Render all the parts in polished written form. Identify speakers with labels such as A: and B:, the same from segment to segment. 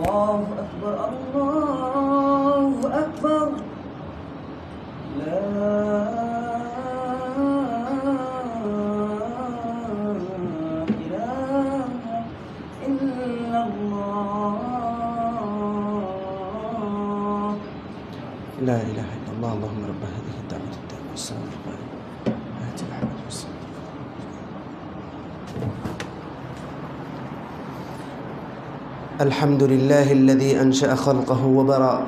A: الله أكبر الله أكبر لا إله إلا الله
B: لا إله إلا الله اللهم رب هذه الدعوة التامة والصلاة القائمة آت الأحمد والسلام. الحمد لله الذي أنشأ خلقه وبرأ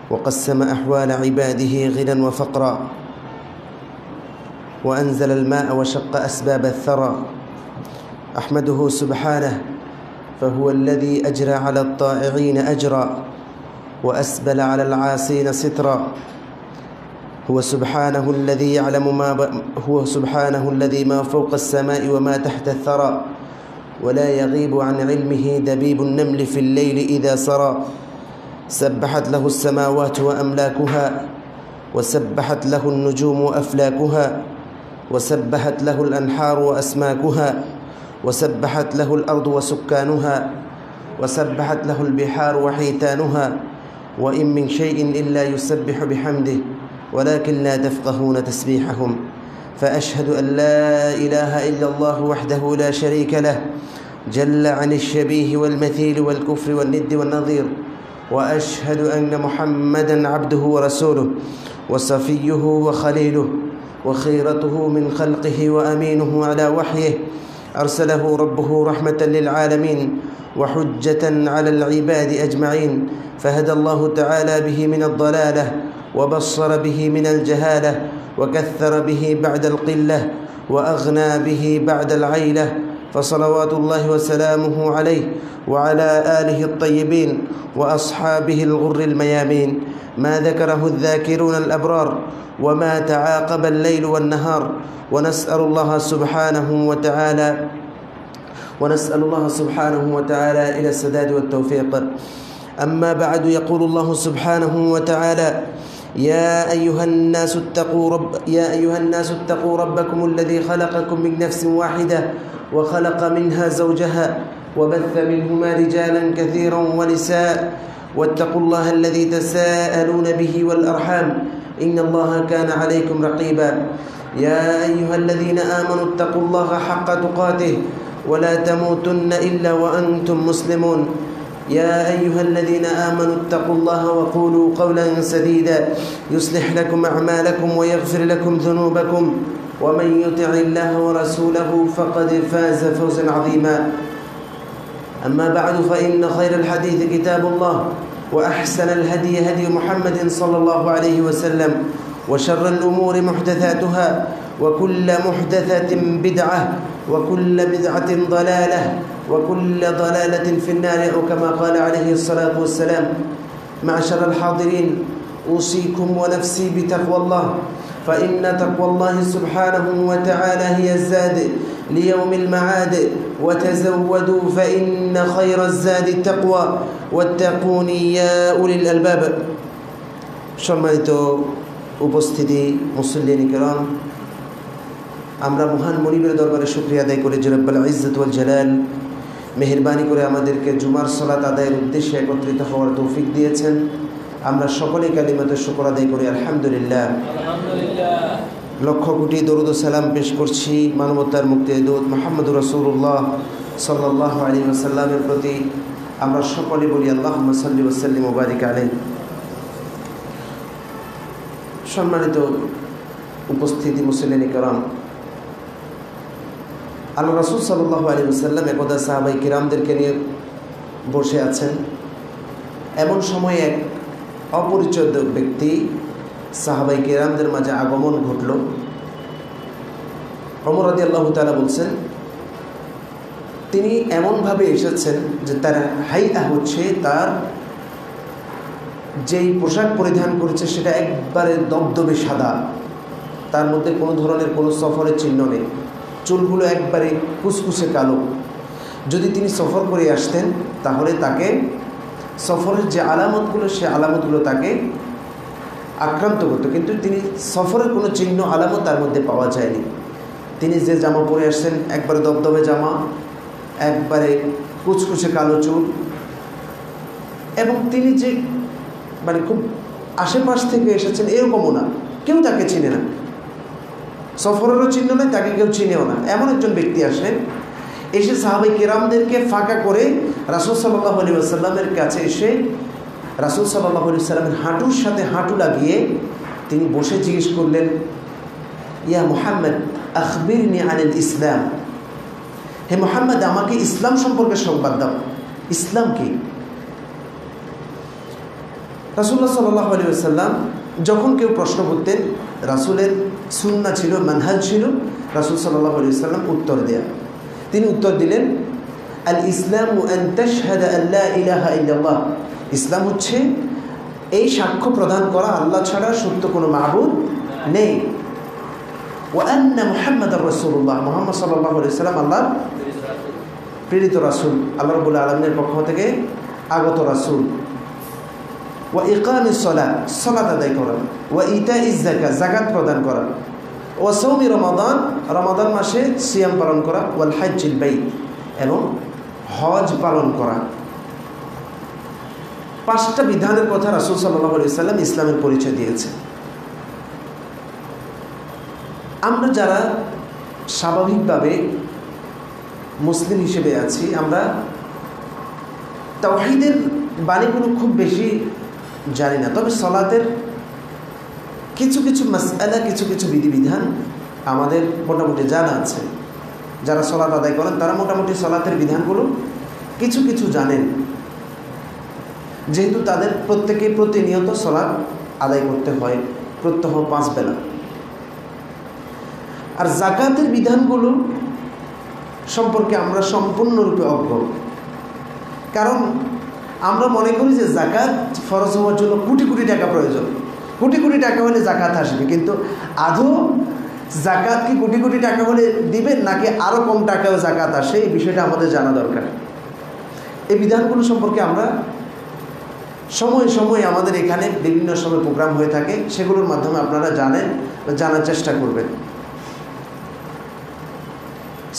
B: وقسم أحوال عباده غنى وفقرا وأنزل الماء وشق أسباب الثرى. أحمده سبحانه فهو الذي أجرى على الطائعين أجرا وأسبل على العاصين سترا. هو سبحانه الذي ما فوق السماء وما تحت الثرى ولا يغيب عن علمه دبيب النمل في الليل إذا سرى. سبحت له السماوات وأملاكها وسبحت له النجوم وأفلاكها وسبحت له الأنحار وأسماكها وسبحت له الأرض وسكانها وسبحت له البحار وحيتانها وإن من شيء إلا يسبح بحمده ولكن لا تفقهون تسبيحهم. فأشهد أن لا إله إلا الله وحده لا شريك له جل عن الشبيه والمثيل والكفر والند والنظير. وأشهد أن محمدًا عبده ورسوله وصفيه وخليله وخيرته من خلقه وأمينه على وحيه. أرسله ربه رحمة للعالمين وحجة على العباد أجمعين. فهدى الله تعالى به من الضلالة وبصر به من الجهالة وكثر به بعد القلة وأغنى به بعد العيلة. فصلوات الله وسلامه عليه وعلى آله الطيبين وأصحابه الغر الميامين ما ذكره الذاكرون الأبرار وما تعاقب الليل والنهار. ونسأل الله سبحانه وتعالى إلى السداد والتوفيق. أما بعد، يقول الله سبحانه وتعالى: يا أيها الناس اتقوا ربكم الذي خلقكم من نفس واحدة وخلق منها زوجها وبث منهما رجالا كثيرا ونساء واتقوا الله الذي تساءلون به والأرحام إن الله كان عليكم رقيبا. يا أيها الذين آمنوا اتقوا الله حق تقاته ولا تموتن إلا وأنتم مسلمون. يا أيها الذين آمنوا اتقوا الله وقولوا قولا سديدا يصلح لكم أعمالكم ويغفر لكم ذنوبكم ومن يطع الله ورسوله فقد فاز فوزا عظيما. أما بعد، فإن خير الحديث كتاب الله وأحسن الهدي هدي محمد صلى الله عليه وسلم وشر الأمور محدثاتها وكل محدثة بدعة وكل بدعة ضلالة وكل ضلالة في النار أو كما قال عليه الصلاة والسلام. معشر الحاضرين، أوصيكم ونفسي بتقوى الله، فإن تقوى الله سبحانه وتعالى هي الزاد ليوم المعاد. وتزودوا فإن خير الزاد التقوى واتقوني يا أولي الألباب। সম্মানিত উপস্থিতি মুসল্লিন কিরাম, আমরা মহান মনিবের দরবারে শুকরিয়া আদায় করি যে রব্বুল ইজ্জত ওয়াল জালাল মেহেরবানি করে আমাদেরকে জুমার সালাত আদায়ের উদ্দেশ্যে একত্রিত হওয়ার তৌফিক দিয়েছেন। আমরা সকলেই কালিমাতে শুকর আদায় করি আলহামদুলিল্লাহ। লক্ষ কোটি দরুদ ও সালাম পেশ করছি মানবতার মুক্তিদূত মুহাম্মদুর রাসূলুল্লাহ সাল্লাল্লাহু আলাইহি ওয়াসাল্লামের প্রতি। আমরা সকলে বলি আল্লাহুম্মা সাল্লি ওয়া সাল্লিম ওয়া বারিক আলাইহি। সম্মানিত উপস্থিতি মুসলিম কিরাম, আল্লাহ রাসূল সাল্লাল্লাহু আলাইহি ওয়াসাল্লাম একদা সাহাবায়ে কিরামদেরকে নিয়ে বসে আছেন। এমন সময় এক অপরিচিত ব্যক্তি সাহাবায়ে কিরামদের মাঝে আগমন ঘটল। ওমর রাদিয়াল্লাহু তাআলা বলছেন, তিনি এমনভাবে এসেছেন যে তার হাইয়া হচ্ছে, তার যেই পোশাক পরিধান করেছে সেটা একবারে দবদবে সাদা, তার মধ্যে কোনো ধরনের কোনো সফরের চিহ্ন নেই, চুলগুলো একবারে কুচকুচে কালো। যদি তিনি সফর করে আসতেন তাহলে তাকে সফরের যে আলামতগুলো, সে আলামতগুলো তাকে আক্রান্ত করতো, কিন্তু তিনি সফরের কোনো চিহ্ন আলামত তার মধ্যে পাওয়া যায়নি। তিনি যে জামা পরে আসছেন একবারে দবদবে জামা, একবারে কুচকুচে কালো চুল, এবং তিনি যে মানে খুব আশেপাশ থেকে এসেছেন এরকমও না, কেউ তাকে চিনে না, সফরেরও চিহ্ন নয়, তাকে কেউ চিনেও না। এমন একজন ব্যক্তি আসেন, এসে সাহাবাই কেরামদেরকে ফাঁকা করে রাসূল সাল্লাল্লাহু আলাইহি ওয়াসাল্লামের কাছে এসে রাসূল সাল্লাল্লাহু আলাইহি ওয়াসাল্লামের হাঁটুর সাথে হাঁটু লাগিয়ে তিনি বসে জিজ্ঞেস করলেন, ইয়া মুহাম্মদ আখবিরনি আনিল ইসলাম, হে মুহাম্মদ আমাকে ইসলাম সম্পর্কে সংবাদ দাও, ইসলাম কি? রাসূলুল্লাহ সাল্লাল্লাহু আলাইহি ওয়াসাল্লাম যখন কেউ প্রশ্ন করতেন, রাসূলের সুন্নাহ ছিল, মানহাজ ছিল রাসূল সাল্লাল্লাহু আলাইহি ওয়াসাল্লাম উত্তর দেয়া। তিনি উত্তর দিলেন, আল ইসলামু আন তাশহাদা আল লা ইলাহা ইল্লাল্লাহ, ইসলাম হচ্ছে এই সাক্ষ্য প্রদান করা আল্লাহ ছাড়া সত্য কোনো মাবুদ নেই, ওয়া আন্না মুহাম্মাদার রাসূলুল্লাহ, মুহাম্মদ সাল্লাল্লাহু আলাইহি ওয়াসাল্লাম আল্লাহর প্রেরিত রাসূল, আল্লাহ রাব্বুল আলামিনের পক্ষ থেকে আগত রাসূল, ওয়া ইকামিস সালাত, সালাত আদায় করা, ওয়া ইতাইজ যাকাত, যাকাত প্রদান করা, ওয়া সাওমি রমাদান, রমাদান মাসে সিয়াম পালন করা, ওয়াল হাজ্জিল বাইত, এবং হজ পালন করা। 5টা বিধানের কথা রাসূল সাল্লাল্লাহু আলাইহি ওয়াসাল্লাম ইসলামের পরিচয় দিয়েছে। আমরা যারা স্বাভাবিকভাবে মুসলিম হিসেবে আছি, আমরা তাওহীদের বাণীগুলো খুব বেশি জানি না, তবে সালাতের কিছু কিছু মাসআলা, কিছু কিছু বিধিবিধান আমাদের মোটামুটি জানা আছে। যারা সালাত আদায় করেন তারা মোটামুটি সালাতের বিধানগুলো কিছু কিছু জানেন, যেহেতু তাদের প্রত্যেকেই প্রতিনিয়ত সালাত আদায় করতে হয়, প্রত্যহ 5 বেলা। আর যাকাতের বিধানগুলো সম্পর্কে আমরা সম্পূর্ণরূপে অজ্ঞ, কারণ আমরা মনে করি যে যাকাত ফরজ হওয়ার জন্য কোটি কোটি টাকা প্রয়োজন, কোটি কোটি টাকা হলে যাকাত আসবে, কিন্তু আদৌ যাকাত কি কোটি কোটি টাকা হলে দিবেন নাকি আরও কম টাকাও যাকাত আসে, এই বিষয়টা আমাদের জানা দরকার। এই বিধানগুলো সম্পর্কে আমরা সময়ে সময়ে আমাদের এখানে বিভিন্ন সময় প্রোগ্রাম হয়ে থাকে, সেগুলোর মাধ্যমে আপনারা জানেন, জানার চেষ্টা করবেন।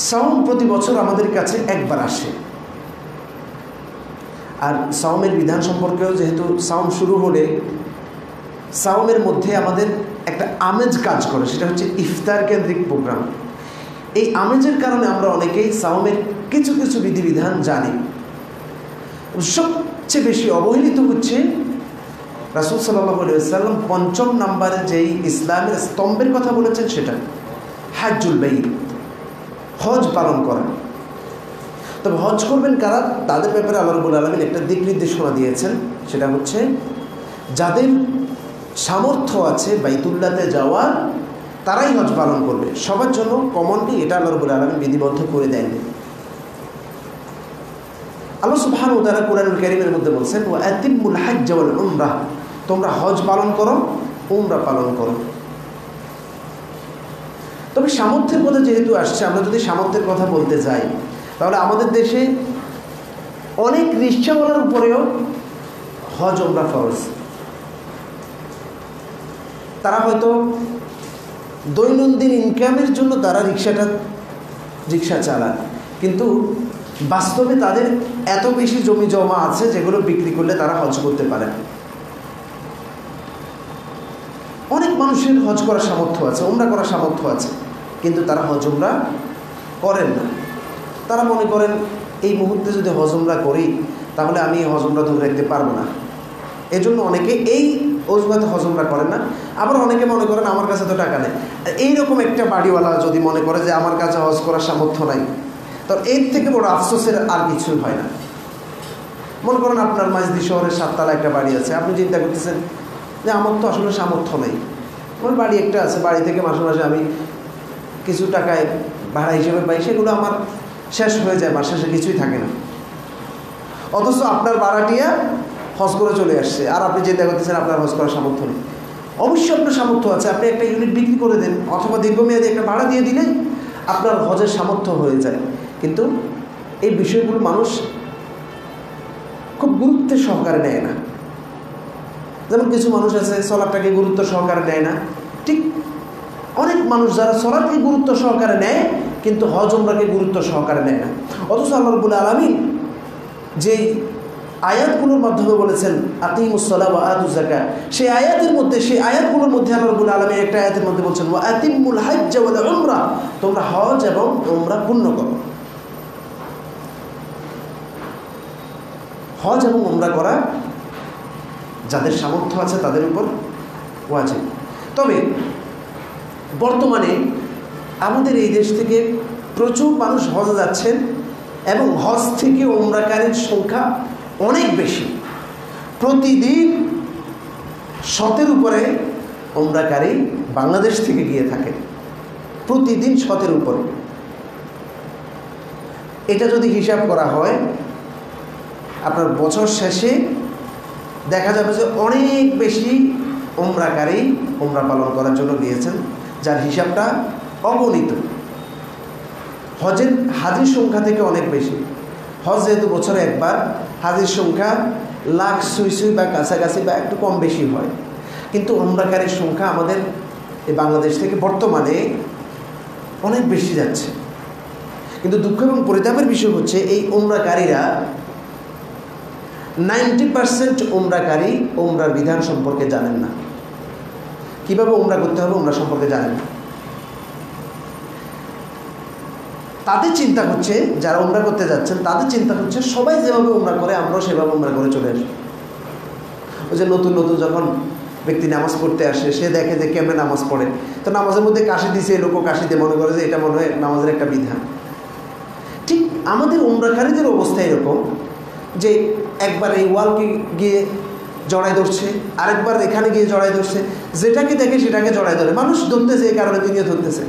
B: সাওম প্রতি বছর আমাদের কাছে একবার আসে, আর সাওমের বিধান সম্পর্কেও যেহেতু সাওম শুরু হলে সাওমের মধ্যে আমাদের একটা আমেজ কাজ করে, সেটা হচ্ছে ইফতার কেন্দ্রিক প্রোগ্রাম। এই আমেজের কারণে আমরা অনেকেই সাওমের কিছু কিছু বিধিবিধান জানি। সবচেয়ে বেশি অবহেলিত হচ্ছে রাসূল সাল্লাল্লাহু আলাইহি ওয়াসাল্লাম 5ম নম্বরে যেই ইসলামের স্তম্ভের কথা বলেছেন, সেটা হাজ্জুল বাইত, হজ পালন করা। তবে হজ করবেন কারা, তাদের ব্যাপারে আল্লাহ রাব্বুল আলামিন একটা দিক নির্দেশনা দিয়েছেন, সেটা হচ্ছে যাদের সামর্থ্য আছে বাইতুল্লাহতে যাওয়ার, তারাই হজ পালন করবে। সবার জন্য কমনলি এটা আল্লাহ রাব্বুল আলামিন বিধিবদ্ধ করে দেননি। আল্লাহ সুবহানাহু ওয়া তাআলা কুরআনুল কারীমের মধ্যে বলছেন, ওয়া আতিমুল হাজ্জ ওয়াল উমরাহ, তোমরা হজ পালন করো, উমরা পালন করো। তবে সামর্থ্যের কথা যেহেতু আসছে, আমরা যদি সামর্থ্যের কথা বলতে যাই, তাহলে আমাদের দেশে অনেক রিকশাওয়ালার উপরেও হজ উমরা ফরজ। তারা হয়তো দৈনন্দিন ইনকামের জন্য তারা রিক্সা চালায়, কিন্তু বাস্তবে তাদের এত বেশি জমি জমা আছে যেগুলো বিক্রি করলে তারা হজ করতে পারে। অনেক মানুষের হজ করার সামর্থ্য আছে, উমরা করার সামর্থ্য আছে, কিন্তু তারা হজ উমরা করেন না। তারা মনে করেন এই মুহূর্তে যদি হজ উমরা করি তাহলে আমি হজ উমরা ধরে রাখতে পারবো না, এজন্য অনেকে এই অজুহাতে হজ উমরা করেন না। আবার অনেকে মনে করেন আমার কাছে তো টাকা নেই। এইরকম একটা বাড়িওয়ালা যদি মনে করে যে আমার কাছে হজ করার সামর্থ্য নাই, তো এর থেকে বড় আফসোসের আর কিছুই হয় না। মনে করেন আপনার মাঝদি শহরের 7 তলা একটা বাড়ি আছে, আপনি চিন্তা করতেছেন যে আমার তো আসলে সামর্থ্য নেই, আমার বাড়ি একটা আছে, বাড়ি থেকে মাসে মাসে আমি কিছু টাকায় ভাড়া হিসেবে পাই, সেগুলো আমার শেষ হয়ে যায়, মাস শেষে কিছুই থাকে না। অথচ আপনার ভাড়াটিয়া হজ করে চলে আসছে, আর আপনি চিন্তা করতেছেন আপনার হজ করার সামর্থ্য নেই। অবশ্যই আপনার সামর্থ্য আছে, আপনি একটা ইউনিট বিক্রি করে দেন অথবা দীর্ঘমেয়াদী একটা ভাড়া দিয়ে দিলেই আপনার হজের সামর্থ্য হয়ে যায়। কিন্তু এই বিষয়গুলো মানুষ খুব গুরুত্বের সহকারে নেয় না। যেমন কিছু মানুষ আছে সলাৎটাকে গুরুত্ব সহকারে নেয় না, ঠিক অনেক মানুষ যারা সলাৎকে গুরুত্ব সহকারে নেয় কিন্তু হজ উমরাকে গুরুত্ব সহকারে নেয় না। অথচ আল্লাহ রাব্বুল আলামিন যেই আয়াতগুলোর মাধ্যমে বলেছেন আকিমুস সালাহ ওয়া আতুজ যাকাত। সেই আয়াতগুলোর মধ্যে আল্লাহ রাব্বুল আলামিন একটা আয়াতের মধ্যে বলছেন ওয়া আতিম্মুল হজ্জ ওয়াল উমরা, তোমরা হজ এবং উমরা পূর্ণ করো। হজ এবং উমরা করা যাদের সামর্থ্য আছে তাদের উপর ওয়াজিব। তবে বর্তমানে আমাদের এই দেশ থেকে প্রচুর মানুষ হজে যাচ্ছেন এবং হজ থেকে উমরাকারীর সংখ্যা অনেক বেশি। প্রতিদিন 100-এর উপরে উমরাকারী বাংলাদেশ থেকে গিয়ে থাকে, প্রতিদিন 100-এর উপরে। এটা যদি হিসাব করা হয় আপনার বছর শেষে দেখা যাবে যে অনেক বেশি উমরাকারী উমরা পালন করার জন্য গিয়েছেন, যার হিসাবটা অগণিত। হাজির সংখ্যা থেকে অনেক বেশি। হজ যেহেতু বছরে একবার, হাজির সংখ্যা লাখ সুই বা কাছাকাছি বা একটু কম বেশি হয়, কিন্তু উমরাকারীর সংখ্যা আমাদের এই বাংলাদেশ থেকে বর্তমানে অনেক বেশি যাচ্ছে। কিন্তু দুঃখ এবং পরিতাপের বিষয় হচ্ছে এই উমরাকারীরা 90% উমরাকারী উমরার বিধান সম্পর্কে জানেন না, কিভাবে উমরা করতে হবে উমরা সম্পর্কে জানেন না। তাদের চিন্তা হচ্ছে, যারা উমরা করতে যাচ্ছেন তাদের চিন্তা হচ্ছে সবাই যেভাবে উমরা করে আমরাও সেভাবে উমরা করে চলে আসি। ওই যে নতুন যখন ব্যক্তি নামাজ পড়তে আসে, সে দেখে যে কেমনে নামাজ পড়ে, তো নামাজের মধ্যে কাশি দিছে, এই লোকও কাশিতে মনে করে যে এটা মনে হয় নামাজের একটা বিধান। ঠিক আমাদের উমরাকারীদের অবস্থা এরকম যে একবার এই ওয়ালকে গিয়ে জড়াই ধরছে, আরেকবার এখানে গিয়ে জড়াই ধরছে, যেটাকে দেখে সেটাকে জড়াই ধরে। মানুষ ধরতেছে, এই কারণে তিনিও ধরতেছে।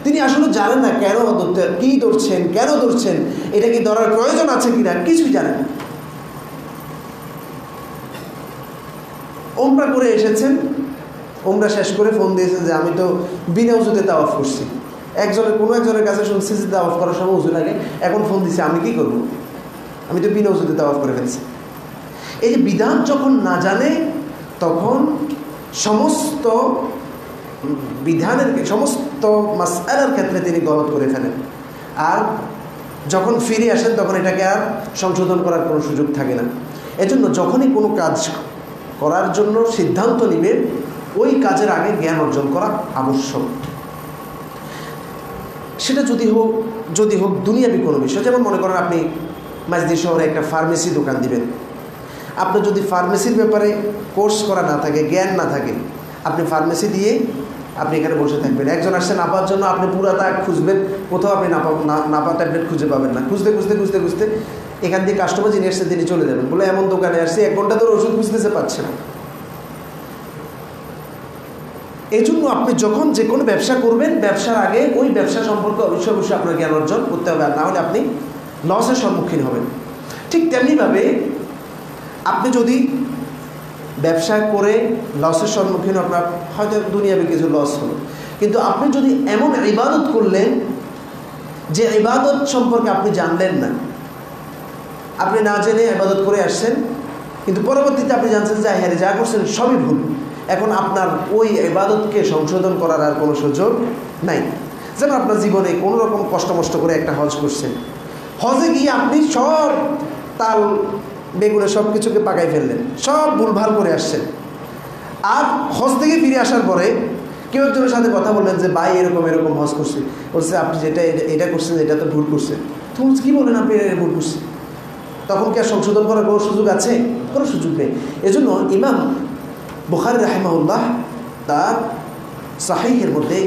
B: তিনি আসলে জানেন না কেন ধরতে, কী ধরছেন, কেন ধরছেন, এটা কি ধরার প্রয়োজন আছে কিনা, কিছুই জানেন না। উমরা করে এসেছেন, উমরা শেষ করে ফোন দিয়েছেন যে আমি তো বিনা উজুতে তাওয়াফ করছি। কোনো একজনের কাছে শুনছি যে তাওয়াফ করার সময় উজু লাগে, এখন ফোন দিচ্ছে আমি কি করব, আমি তো বিনা উজুতে তাওয়াফ করে ফেলছি। এই যে বিধান যখন না জানে তখন সমস্ত বিধানের সমস্ত মাসআলার ক্ষেত্রে তিনি গলত করে ফেলেন, আর যখন ফিরে আসেন তখন এটাকে আর সংশোধন করার কোনো সুযোগ থাকে না। এজন্য যখনই কোনো কাজ করার জন্য সিদ্ধান্ত নেবেন, ওই কাজের আগে জ্ঞান অর্জন করা আবশ্যক। সেটা যদি হোক দুনিয়াবি কোনো বিষয়, যেমন মনে করেন আপনি মাঝদি শহরে একটা ফার্মেসি দোকান দিবেন। আপনার যদি ফার্মেসির ব্যাপারে কোর্স করা না থাকে, জ্ঞান না থাকে, আপনি ফার্মেসি দিয়ে আপনি এখানে বসে থাকবেন। একজন আসছে নাপার জন্য, আপনি পুরা তাক খুঁজবেন, কোথাও আপনি নাপা ট্যাবলেট খুঁজে পাবেন না। খুঁজতে এখান দিয়ে কাস্টমার যিনি আসছে তিনি চলে যাবেন, বলে এমন দোকানে আসছে 1 ঘন্টা ধরে ওষুধ খুঁজতেছে, পাচ্ছে না। এই জন্য আপনি যখন যে কোনো ব্যবসা করবেন, ব্যবসার আগে ওই ব্যবসা সম্পর্কে অবশ্যই আপনার জ্ঞান অর্জন করতে হবে, আর না হলে আপনি লসের সম্মুখীন হবেন। ঠিক তেমনিভাবে আপনি যদি ব্যবসা করে লসের সম্মুখীন, আপনার হয়তো দুনিয়াবে কিছু লস হলো, কিন্তু আপনি যদি এমন ইবাদত করলেন যে ইবাদত সম্পর্কে আপনি জানলেন না, আপনি না জেনে ইবাদত করে আসছেন, কিন্তু পরবর্তীতে আপনি জানছেন যে হ্যাঁ যা করছেন সবই ভুল, এখন আপনার ওই ইবাদতকে সংশোধন করার আর কোনো সুযোগ নাই। যেমন আপনার জীবনে কোনো রকম কষ্ট করে একটা হজ করছেন, হজে গিয়ে আপনি সব তাল বেগুনে সব কিছুকে পাকাই ফেললেন, সব ভুলভাল করে আসছেন। আর হজ থেকে ফিরে আসার পরে কেউ একজনের সাথে কথা বললেন যে ভাই এরকম হজ করছে, বলছে আপনি এটা করছেন, এটা তো ভুল করছেন। তুমি কী বলেন আপনি এটা ভুল করছেন? তখন কি আর সংশোধন করার কোনো সুযোগ আছে? কোনো সুযোগ নেই। এজন্য ইমাম বুখারী রাহিমাহুল্লাহ তার সাহিহের মধ্যে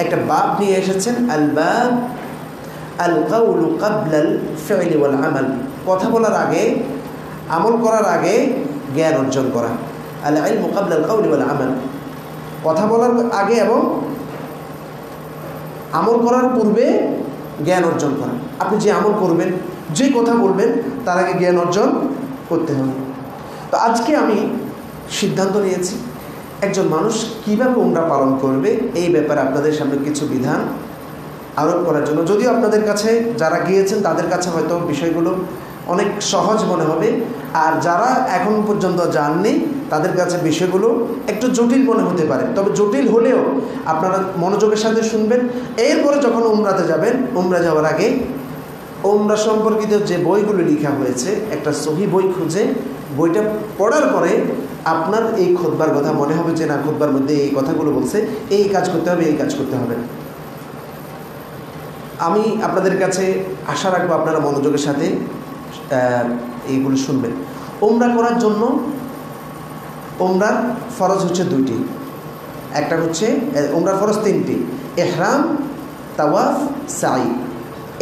B: একটা বাব নিয়ে এসেছেন, আল বাব আল কাউলু ক্বাবলা আল ফি'লি ওয়াল আমাল, কথা বলার আগে, আমল করার আগে জ্ঞান অর্জন করা। আল ইলমু ক্বাবলা আল কাউলি ওয়াল আমাল, কথা বলার আগে এবং আমল করার পূর্বে জ্ঞান অর্জন করা। আপনি যে আমল করবেন, যে কথা বলবেন, তার আগে জ্ঞান অর্জন করতে হবে। তো আজকে আমি সিদ্ধান্ত নিয়েছি একজন মানুষ কীভাবে উমরা পালন করবে এই ব্যাপারে আপনাদের সামনে কিছু বিধান আরোপ করার জন্য। যদিও আপনাদের কাছে যারা গিয়েছেন তাদের কাছে হয়তো বিষয়গুলো অনেক সহজ মনে হবে, আর যারা এখন পর্যন্ত জাননি তাদের কাছে বিষয়গুলো একটু জটিল মনে হতে পারে। তবে জটিল হলেও আপনারা মনোযোগের সাথে শুনবেন। এরপরে যখন উমরাতে যাবেন, উমরা যাওয়ার আগে ওমরা সম্পর্কিত যে বইগুলো লেখা হয়েছে একটা সহি বই খুঁজে বইটা পড়ার পরে আপনার এই খুতবার কথা মনে হবে যে না, খুতবার মধ্যে এই কথাগুলো বলছে, এই কাজ করতে হবে, এই কাজ করতে হবে। আমি আপনাদের কাছে আশা রাখবো আপনারা মনোযোগের সাথে এইগুলো শুনবেন। ওমরা করার জন্য ওমরার ফরজ হচ্ছে 2টি। একটা হচ্ছে ওমরার ফরজ 3টি, ইহরাম, তাওয়াফ, সাই,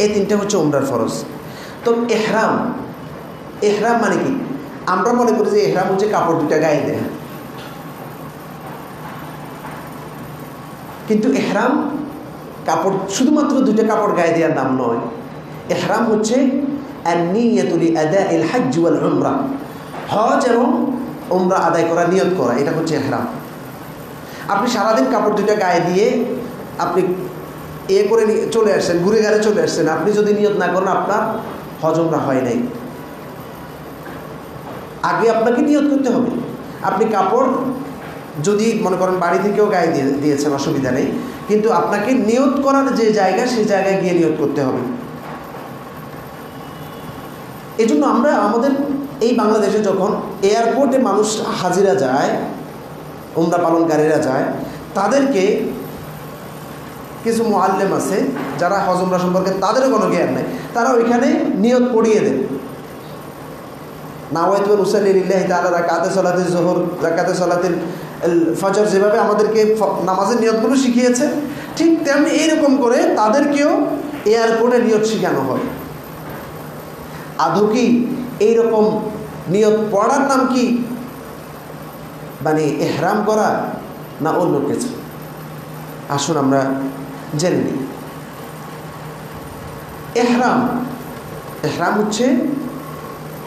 B: এই 3টে হচ্ছে ওমরার ফরজ। তো ইহরাম মানে কি? আমরা মনে করি যে ইহরাম হচ্ছে কাপড় 2টা গায়ে দেয়া, কিন্তু ইহরাম কাপড় শুধুমাত্র 2টা কাপড় গায়ে দেওয়ার নাম নয়। ইহরাম হচ্ছে আন-নিয়াতু লিআদাইল হজ্জ ওয়াল উমরা, হজ এবং উমরা আদায় করা, নিয়ত করা, এটা হচ্ছে ইহরাম। আপনি সারাদিন কাপড় 2টা গায়ে দিয়ে আপনি করে চলে আসছেন, ঘুরে ঘাড়ে চলে আসছেন, আপনি যদি নিয়ত না করেন আপনার হজ উমরা হয় নাই। আগে আপনাকে নিয়ত করতে হবে। আপনি কাপড় যদি মনে করেন বাড়ি থেকেও গায়ে দিয়েছেন, অসুবিধা নেই, কিন্তু আপনাকে নিয়ত করার যে জায়গা সেই জায়গায় গিয়ে নিয়ত করতে হবে। এই জন্য আমরা আমাদের এই বাংলাদেশে যখন এয়ারপোর্টে মানুষ হাজিরা যায়, উমরা পালনকারীরা যায়, তাদেরকে কিছু মুআল্লিম আছে যারা হজ উমরা সম্পর্কে তাদেরও কোনো জ্ঞান নেই, তারা ওইখানে নিয়ত পড়িয়ে দেন। নাওয়াইতু উসাল্লি লিল্লাহি তাআলা রাকাতে সালাতিল যুহর, রাকাতে সালাতিল ফজর, যেভাবে আমাদেরকে নামাজের নিয়তগুলো শিখিয়েছে, ঠিক তেমনি এইরকম করে তাদেরকেও এয়ারপোর্টে নিয়ত শেখানো হয়। আদৌ কি এইরকম নিয়ত পড়ার নাম কি মানে ইহরাম করা না অন্য কিছু? আসুন আমরা জেনে নিই। ইহরাম হচ্ছে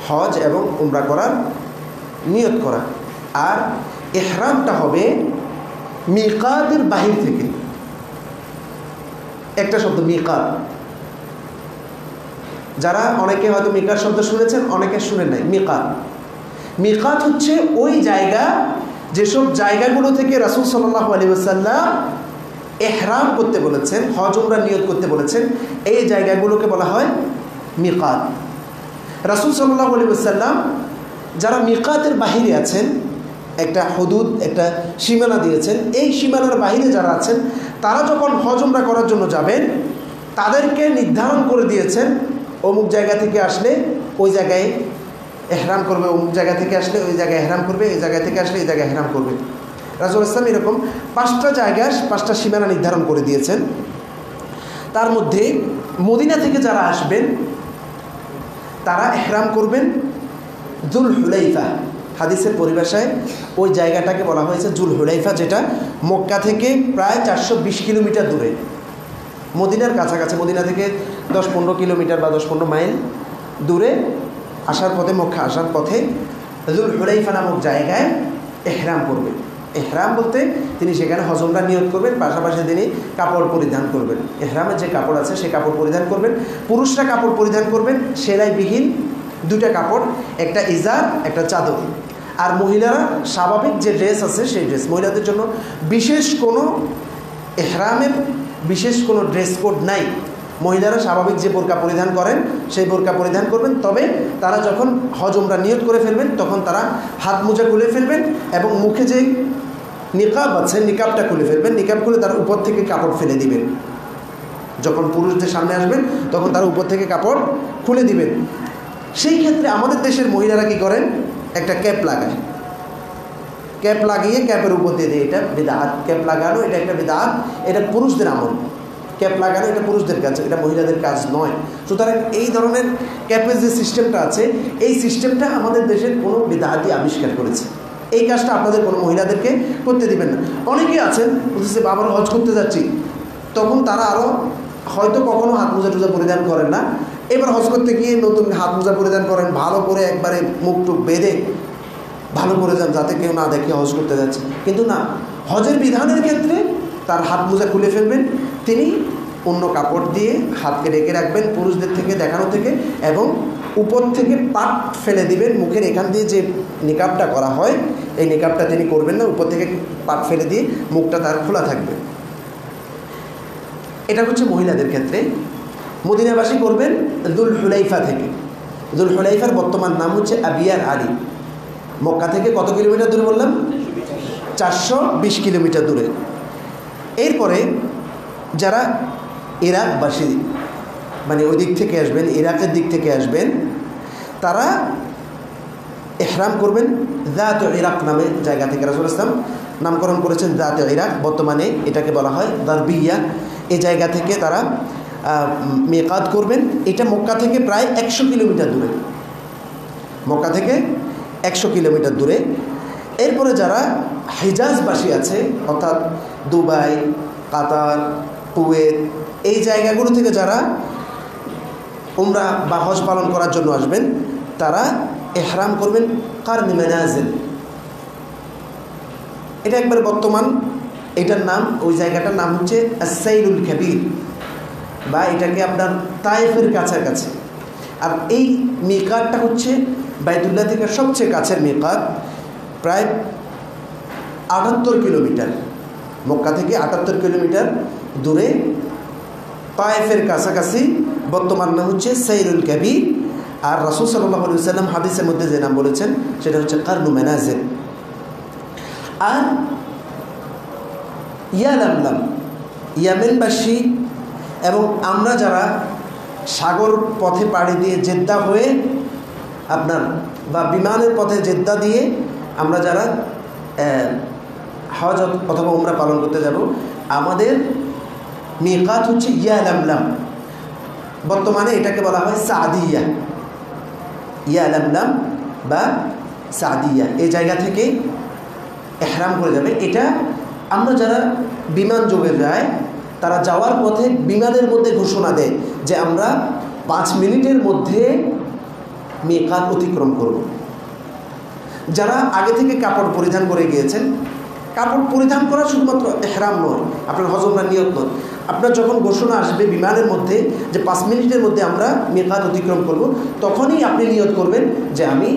B: হজ এবং উমরা করার নিয়ত করা, আর ইহরামটা হবে মিকাতের বাহির থেকে। একটা শব্দ মিকাত, যারা অনেকে হয়তো মিকাত শব্দ শুনেছেন, অনেকে শুনেন নাই। মিকাত হচ্ছে ওই জায়গা, যেসব জায়গাগুলো থেকে রাসূল সাল্লাল্লাহু আলাইহি ওয়াসাল্লাম ইহরাম করতে বলেছেন, হজ উমরা নিয়ত করতে বলেছেন, এই জায়গাগুলোকে বলা হয় মিকাত। রাসূল সাল্লাল্লাহু আলাইহি ওয়াসাল্লাম যারা মিকাতের বাহিরে আছেন, একটা হুদুদ, একটা সীমানা দিয়েছেন, এই সীমানার বাহিরে যারা আছেন তারা যখন হজ উমরা করার জন্য যাবেন, তাদেরকে নির্ধারণ করে দিয়েছেন অমুক জায়গা থেকে আসলে ওই জায়গায় ইহরাম করবে, অমুক জায়গা থেকে আসলে ওই জায়গায় ইহরাম করবে, এই জায়গা থেকে আসলে এই জায়গায় ইহরাম করবে। রাসূল ইসলাম এরকম 5টা জায়গায় 5টা সীমানা নির্ধারণ করে দিয়েছেন। তার মধ্যে মদিনা থেকে যারা আসবেন তারা ইহরাম করবেন যুল হুলাইফা। হাদিসের পরিভাষায় ওই জায়গাটাকে বলা হয়েছে যুল হুলাইফা, যেটা মক্কা থেকে প্রায় 420 কিলোমিটার দূরে, মদিনার কাছাকাছি। মদিনা থেকে 10-15 কিলোমিটার বা 10-15 মাইল দূরে আসার পথে, মক্কা আসার পথে যুল হুলাইফা নামক জায়গায় ইহরাম করবেন। ইহরাম বলতে তিনি সেখানে হজ উমরা নিয়ত করবেন, পাশাপাশি তিনি কাপড় পরিধান করবেন। ইহরামের যে কাপড় আছে সেই কাপড় পরিধান করবেন। পুরুষরা কাপড় পরিধান করবেন সেলাইবিহীন 2টা কাপড়, একটা ইজার, একটা চাদর। আর মহিলারা স্বাভাবিক যে ড্রেস আছে সেই ড্রেস। মহিলাদের জন্য বিশেষ কোনো ইহরামের বিশেষ কোনো ড্রেস কোড নাই। মহিলারা স্বাভাবিক যে বোরকা পরিধান করেন সেই বোরকা পরিধান করবেন, তবে তারা যখন হজ উমরা নিয়ত করে ফেলবেন তখন তারা হাত মোজা খুলে ফেলবেন এবং মুখে যে নিকাব আছে নিকাবটা খুলে ফেলবেন। নিকাব খুলে তার উপর থেকে কাপড় ফেলে দিবেন। যখন পুরুষদের সামনে আসবেন তখন তার উপর থেকে কাপড় খুলে দিবেন। সেই ক্ষেত্রে আমাদের দেশের মহিলারা কি করেন, একটা ক্যাপ লাগায়, ক্যাপ লাগিয়ে ক্যাপের উপর দিয়ে দেয়। এটা বিদআত। ক্যাপ লাগানো এটা একটা বিদআত, এটা পুরুষদের আমল। ক্যাপ লাগানো এটা পুরুষদের কাজ, এটা মহিলাদের কাজ নয়। সুতরাং এই ধরনের ক্যাপের যে সিস্টেমটা আছে, এই সিস্টেমটা আমাদের দেশের কোনো বিদআতই আবিষ্কার করেছে। এই কাজটা আপনাদের কোনো মহিলাদেরকে করতে দিবেন না। অনেকেই আছেন বুঝতেছে বাবার হজ করতে যাচ্ছি, তখন তারা আরও হয়তো কখনো হাত মোজা টুজা পরিধান করেন না, এবার হজ করতে গিয়ে নতুন হাত মোজা পরিধান করেন, ভালো করে একবারে মুখ টুক বেঁধে ভালো করে যান যাতে কেউ না দেখে হজ করতে যাচ্ছে। কিন্তু না, হজের বিধানের ক্ষেত্রে তার হাত মোজা খুলে ফেলবেন, তিনি অন্য কাপড় দিয়ে হাতকে ঢেকে রাখবেন পুরুষদের থেকে দেখানো থেকে, এবং উপর থেকে পাট ফেলে দিবেন। মুখের এখান দিয়ে যে নিকাবটা করা হয় এই নিকাবটা তিনি করবেন না, উপর থেকে পাট ফেলে দিয়ে মুখটা তার খোলা থাকবে। এটা হচ্ছে মহিলাদের ক্ষেত্রে। মদিনাবাসী করবেন যুল হুলাইফা থেকে। যুল হুলাইফার বর্তমান নাম হচ্ছে আবিয়ার আলী। মক্কা থেকে কত কিলোমিটার দূরে বললাম? 420 কিলোমিটার দূরে। এরপরে যারা ইরাকবাসী, মানে ওই দিক থেকে আসবেন, ইরাকের দিক থেকে আসবেন, তারা ইহরাম করবেন যাত ইরাক নামে জায়গা থেকে। রাসূল ইসলাম নামকরণ করেছেন যাত ইরাক, বর্তমানে এটাকে বলা হয় দারবিয়া। এই জায়গা থেকে তারা মিকাত করবেন। এটা মক্কা থেকে প্রায় 100 কিলোমিটার দূরে, মক্কা থেকে 100 কিলোমিটার দূরে। এরপরে যারা হিজাজবাসী আছে, অর্থাৎ দুবাই, কাতার, কুয়েত, এই জায়গাগুলো থেকে যারা উমরা বা হজ পালন করার জন্য আসবেন, তারা ইহরাম করবেন কারনি মানাজিল। এটা একবার বর্তমান, এটার নাম, ওই জায়গাটার নাম হচ্ছে আস-সাইলুল কাবীর, বা এটাকে আপনার তায়েফের কাছাকাছি। আর এই মিকাতটা হচ্ছে বাইতুল্লাহ থেকে সবচেয়ে কাছের মিকাত, প্রায় 78 কিলোমিটার, মক্কা থেকে 78 কিলোমিটার দূরে তায়েফের কাছাকাছি। বর্তমান নাম হচ্ছে সাইলুল কাবীর। আর রাসূল সাল্লাল্লাহু আলাইহি ওয়াসাল্লাম হাদিসের মধ্যে যে নাম বলেছেন সেটা হচ্ছে কারনু মানাজিল। আর ইয়ালামলাম, ইয়ামেনবাসী এবং আমরা যারা সাগর পথে পাড়ি দিয়ে জেদ্দা হয়ে আপনার, বা বিমানের পথে জেদ্দা দিয়ে আমরা যারা হজ অথবা উমরা পালন করতে যাব, আমাদের মিকাত হচ্ছে ইয়ালামলাম। বর্তমানে এটাকে বলা হয় সাদিয়া, ইয়ালামলাম বা সাদিয়া। এই জায়গা থেকে ইহরাম করে যাবে। এটা আমরা যারা বিমান যোগে যায়, তারা যাওয়ার পথে বিমানের মধ্যে ঘোষণা দেয় যে আমরা 5 মিনিটের মধ্যে মিকাত অতিক্রম করব। যারা আগে থেকে কাপড় পরিধান করে গিয়েছেন, কাপড় পরিধান করা শুধুমাত্র ইহরাম নয়, আপনার হজ উমরার নিয়ত নয়। আপনার যখন ঘোষণা আসবে বিমানের মধ্যে যে 5 মিনিটের মধ্যে আমরা মিকাত অতিক্রম করব, তখনই আপনি নিয়ত করবেন যে আমি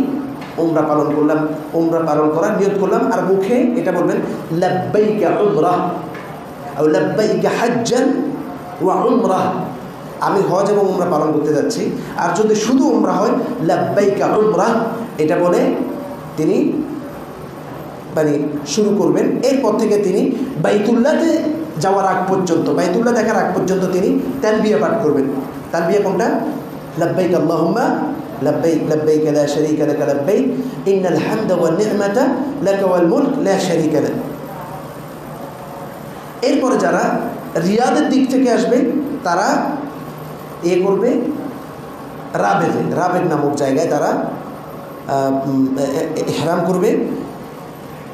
B: উমরা পালন করলাম, উমরা পালন করার নিয়ত করলাম। আর মুখে এটা বলবেন লাব্বাইকা উমরাহ আও লাব্বাইকা হাজ্জান ওয়া উমরাহ, আমি হজ এবং উমরা পালন করতে যাচ্ছি। আর যদি শুধু উমরা হয়, লাব্বাইকা উমরাহ এটা বলে তিনি মানে শুরু করবেন। এরপর থেকে তিনি বাইতুল্লাহতে যাওয়ার আগ পর্যন্ত, বাইতুল্লাহ দেখার আগ পর্যন্ত তিনি তালবিয়া পাঠ করবেন। তালবিয়া কোনটা? লাব্বাইক আল্লাহুম্মা লাব্বাইক লাব্বাইক লা শারীকা লাক লাব্বাইক ইন্নাল হামদা ওয়ান নি'মাতা লাক ওয়াল মুলক লা শারীকা লাক। এরপরে যারা রিয়াদের দিক থেকে আসবে, তারা করবে রাবেগ নামক জায়গায় তারা ইহরাম করবে।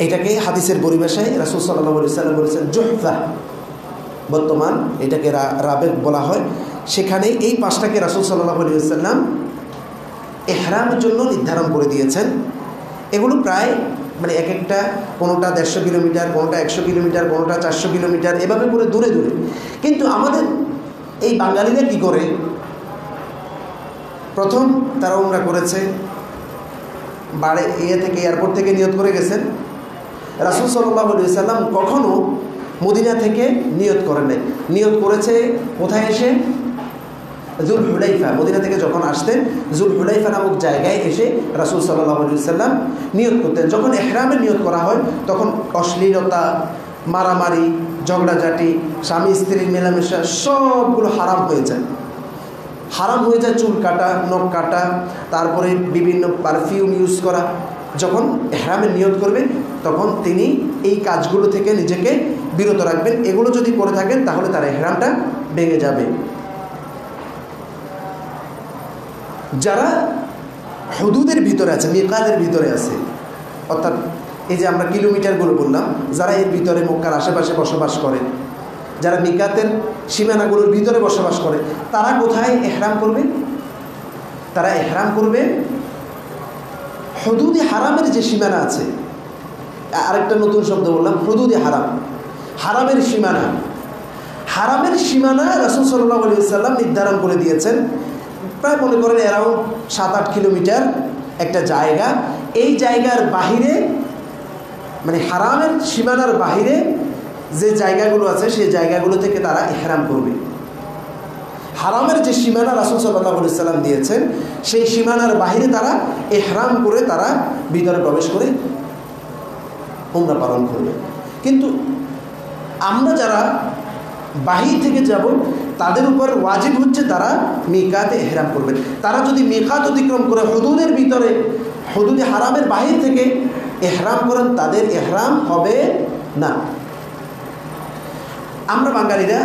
B: এটাকে হাদিসের পরিভাষায় রাসূল সাল্লাল্লাহু আলাইহি ওয়াসাল্লাম বলেছেন জুহফা, বর্তমান এটাকে রাবেগ বলা হয়। সেখানে এই 5টাকে রাসূল সাল্লাল্লাহু আলাইহি ওয়াসাল্লাম ইহরামের জন্য নির্ধারণ করে দিয়েছেন। এগুলো প্রায় মানে এক একটা, কোনোটা 150 কিলোমিটার, কোনোটা 100 কিলোমিটার, কোনোটা 400 কিলোমিটার, এভাবে করে দূরে দূরে। কিন্তু আমাদের এই বাঙালিরা কি করে, প্রথম তারা উমরা করেছে, বাড়ি থেকে এয়ারপোর্ট থেকে নিয়ত করে গেছেন। রাসূল সাল্লাল্লাহু আলাইহি ওয়াসাল্লাম কখনো মদিনা থেকে নিয়ত করেন নাই। নিয়ত করেছে কোথায় এসে? যুল হুলাইফা। মদিনা থেকে যখন আসতেন, যুল হুলাইফা নামক জায়গায় এসে রাসূল সাল্লাল্লাহু আলাইহি ওয়াসাল্লাম নিয়ত করতেন। যখন ইহরামের নিয়ত করা হয়, তখন অশ্লীলতা, মারামারি, ঝগড়াঝাটি, স্বামী স্ত্রীর মেলামেশা সবগুলো হারাম হয়ে যায়। হারাম হয়ে যায় চুল কাটা, নখ কাটা, তারপরে বিভিন্ন পারফিউম ইউজ করা। যখন ইহরামের নিয়ত করবেন, তখন তিনি এই কাজগুলো থেকে নিজেকে বিরত রাখবেন। এগুলো যদি করে থাকেন, তাহলে তার ইহরামটা ভেঙে যাবে। যারা হুদুদের ভিতরে আছে, মিকাতের ভিতরে আছে, অর্থাৎ এই যে আমরা কিলোমিটারগুলো বললাম, যারা এর ভিতরে মক্কার আশেপাশে বসবাস করেন, যারা মিকাতের সীমানাগুলোর ভিতরে বসবাস করে, তারা কোথায় ইহরাম করবে? তারা ইহরাম করবে হুদুদে হারামের যে সীমানা আছে। আরেকটা নতুন শব্দ বললাম, হুদুদে হারাম, হারামের সীমানা। হারামের সীমানা রাসূল সাল্লাল্লাহু আলাইহি ওয়াসাল্লাম নির্ধারণ করে দিয়েছেন। প্রায় মনে করেন অ্যারাউন্ড 7-8 কিলোমিটার একটা জায়গা। এই জায়গার বাহিরে, মানে হারামের সীমানার বাহিরে যে জায়গাগুলো আছে, সেই জায়গাগুলো থেকে তারা ইহরাম করবে। হারামের যে সীমানা রাসূল সাল্লাল্লাহু আলাইহি সাল্লাম দিয়েছেন, সেই সীমানার বাইরে তারা ইহরাম করে তারা ভিতরে প্রবেশ করে উমরা পালন করবে। কিন্তু আমরা যারা বাহির থেকে যাব, তাদের উপর ওয়াজিব হচ্ছে তারা মিকাতে ইহরাম করবেন। তারা যদি মিকাত অতিক্রম করে হুদুদের ভিতরে, হুদুদে হারামের বাহির থেকে ইহরাম করেন, তাদের ইহরাম হবে না। আমরা বাঙালিরা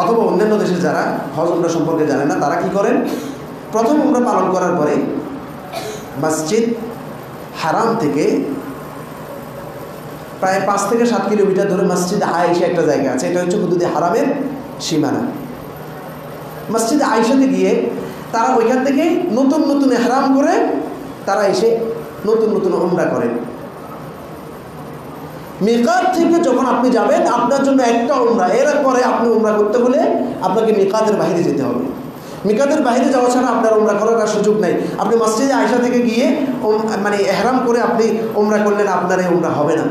B: অথবা অন্যান্য দেশের যারা হজ উমরা সম্পর্কে জানে না, তারা কি করেন, প্রথম উমরা পালন করার পরে মসজিদ হারাম থেকে প্রায় 5 থেকে 7 কিলোমিটার ধরে মসজিদ আয়েশা একটা জায়গা আছে, এটা হচ্ছে হুদুদে হারামের সীমানা। মসজিদ আয়েশাতে গিয়ে তারা ওইখান থেকে নতুন নতুন ইহরাম করে তারা এসে নতুন নতুন উমরা করেন। মিকাত থেকে যখন আপনি যাবেন, আপনার জন্য একটা উমরা, এরপরে আপনি উমরা করতে হলে আপনাকে মিকাতের বাইরে যেতে হবে। মিকাতের বাইরে যাওয়া ছাড়া আপনার উমরা করার আর সুযোগ নেই। আপনি মসজিদে আয়েশা থেকে গিয়ে মানে ইহরাম করে আপনি উমরা করলেন, আপনার এই উমরা হবে না,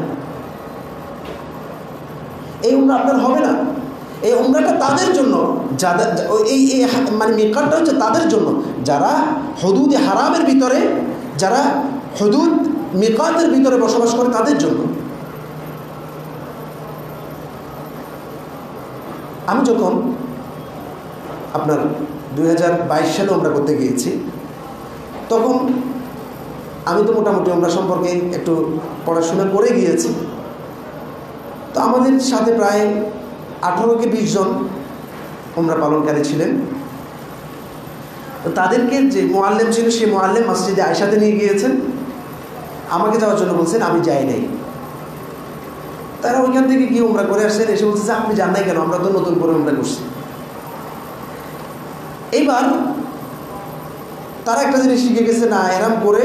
B: এই উমরা আপনার হবে না। এই উমরাটা তাদের জন্য, যাদের এই মানে মিকাতটা হচ্ছে তাদের জন্য যারা হুদুদে হারামের ভিতরে, যারা হুদুদ মিকাতের ভিতরে বসবাস করে, তাদের জন্য। আমি যখন আপনার 2022 সালে উমরা করতে গিয়েছি, তখন আমি তো মোটামুটি উমরা সম্পর্কে একটু পড়াশোনা করে গিয়েছি। তো আমাদের সাথে প্রায় 18 থেকে 20 জন উমরা পালনকারী ছিলেন। তো তাদেরকে যে মুআল্লিম ছিল, সেই মুআল্লিম মসজিদে আয়েশাতে নিয়ে গিয়েছেন, আমাকে যাওয়ার জন্য বলছেন, আমি যাই নাই। তারা ওইখান থেকে গিয়ে উমরা করে আসছেন, এসে বলছে যে আপনি যান নাই কেন, আমরা তো নতুন করে উমরা করছি। এইবার তারা একটা জিনিস শিখে গেছে, না এরাম করে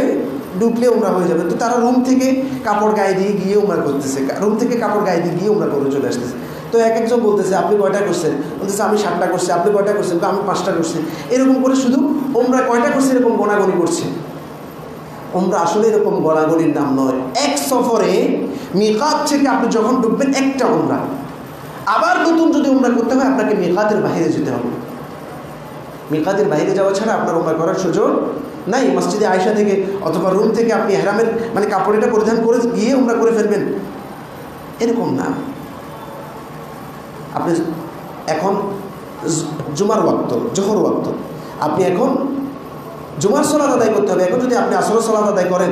B: ঢুকলে উমরা হয়ে যাবে। তো তারা রুম থেকে কাপড় গায়ে দিয়ে গিয়ে উমরা করতেছে, রুম থেকে কাপড় গায়ে দিয়ে গিয়ে উমরা করে চলে আসতেছে। তো এক একজন বলতেছে, আপনি কয়টা করছেন? বলতেছে আমি 7টা করছি। আপনি কয়টা করছেন? আমি 5টা করছি। এরকম করে শুধু উমরা কয়টা করছে এরকম গোনাগুনি করছে। উমরা আসলে এরকম গোনাগুনির নাম নয়। এক সফরে মিকাত থেকে আপনি যখন ঢুকবেন একটা উমরা, আবার নতুন যদি উমরা করতে হয় আপনাকে মিকাতের বাইরে যেতে হবে। মিকাতের বাইরে যাওয়া ছাড়া আপনার উমরা করার সুযোগ নাই। মসজিদে আয়েশা থেকে অথবা রুম থেকে আপনি ইহরামের মানে কাপড়টা পরিধান করে গিয়ে উমরা করে ফেলবেন, এরকম না। আপনি এখন জুমার ওয়াক্ত, জোহর ওয়াক্ত, আপনি এখন জুমার সলাত আদায় করতে হবে। এখন যদি আপনি আসরের সলাত আদায় করেন,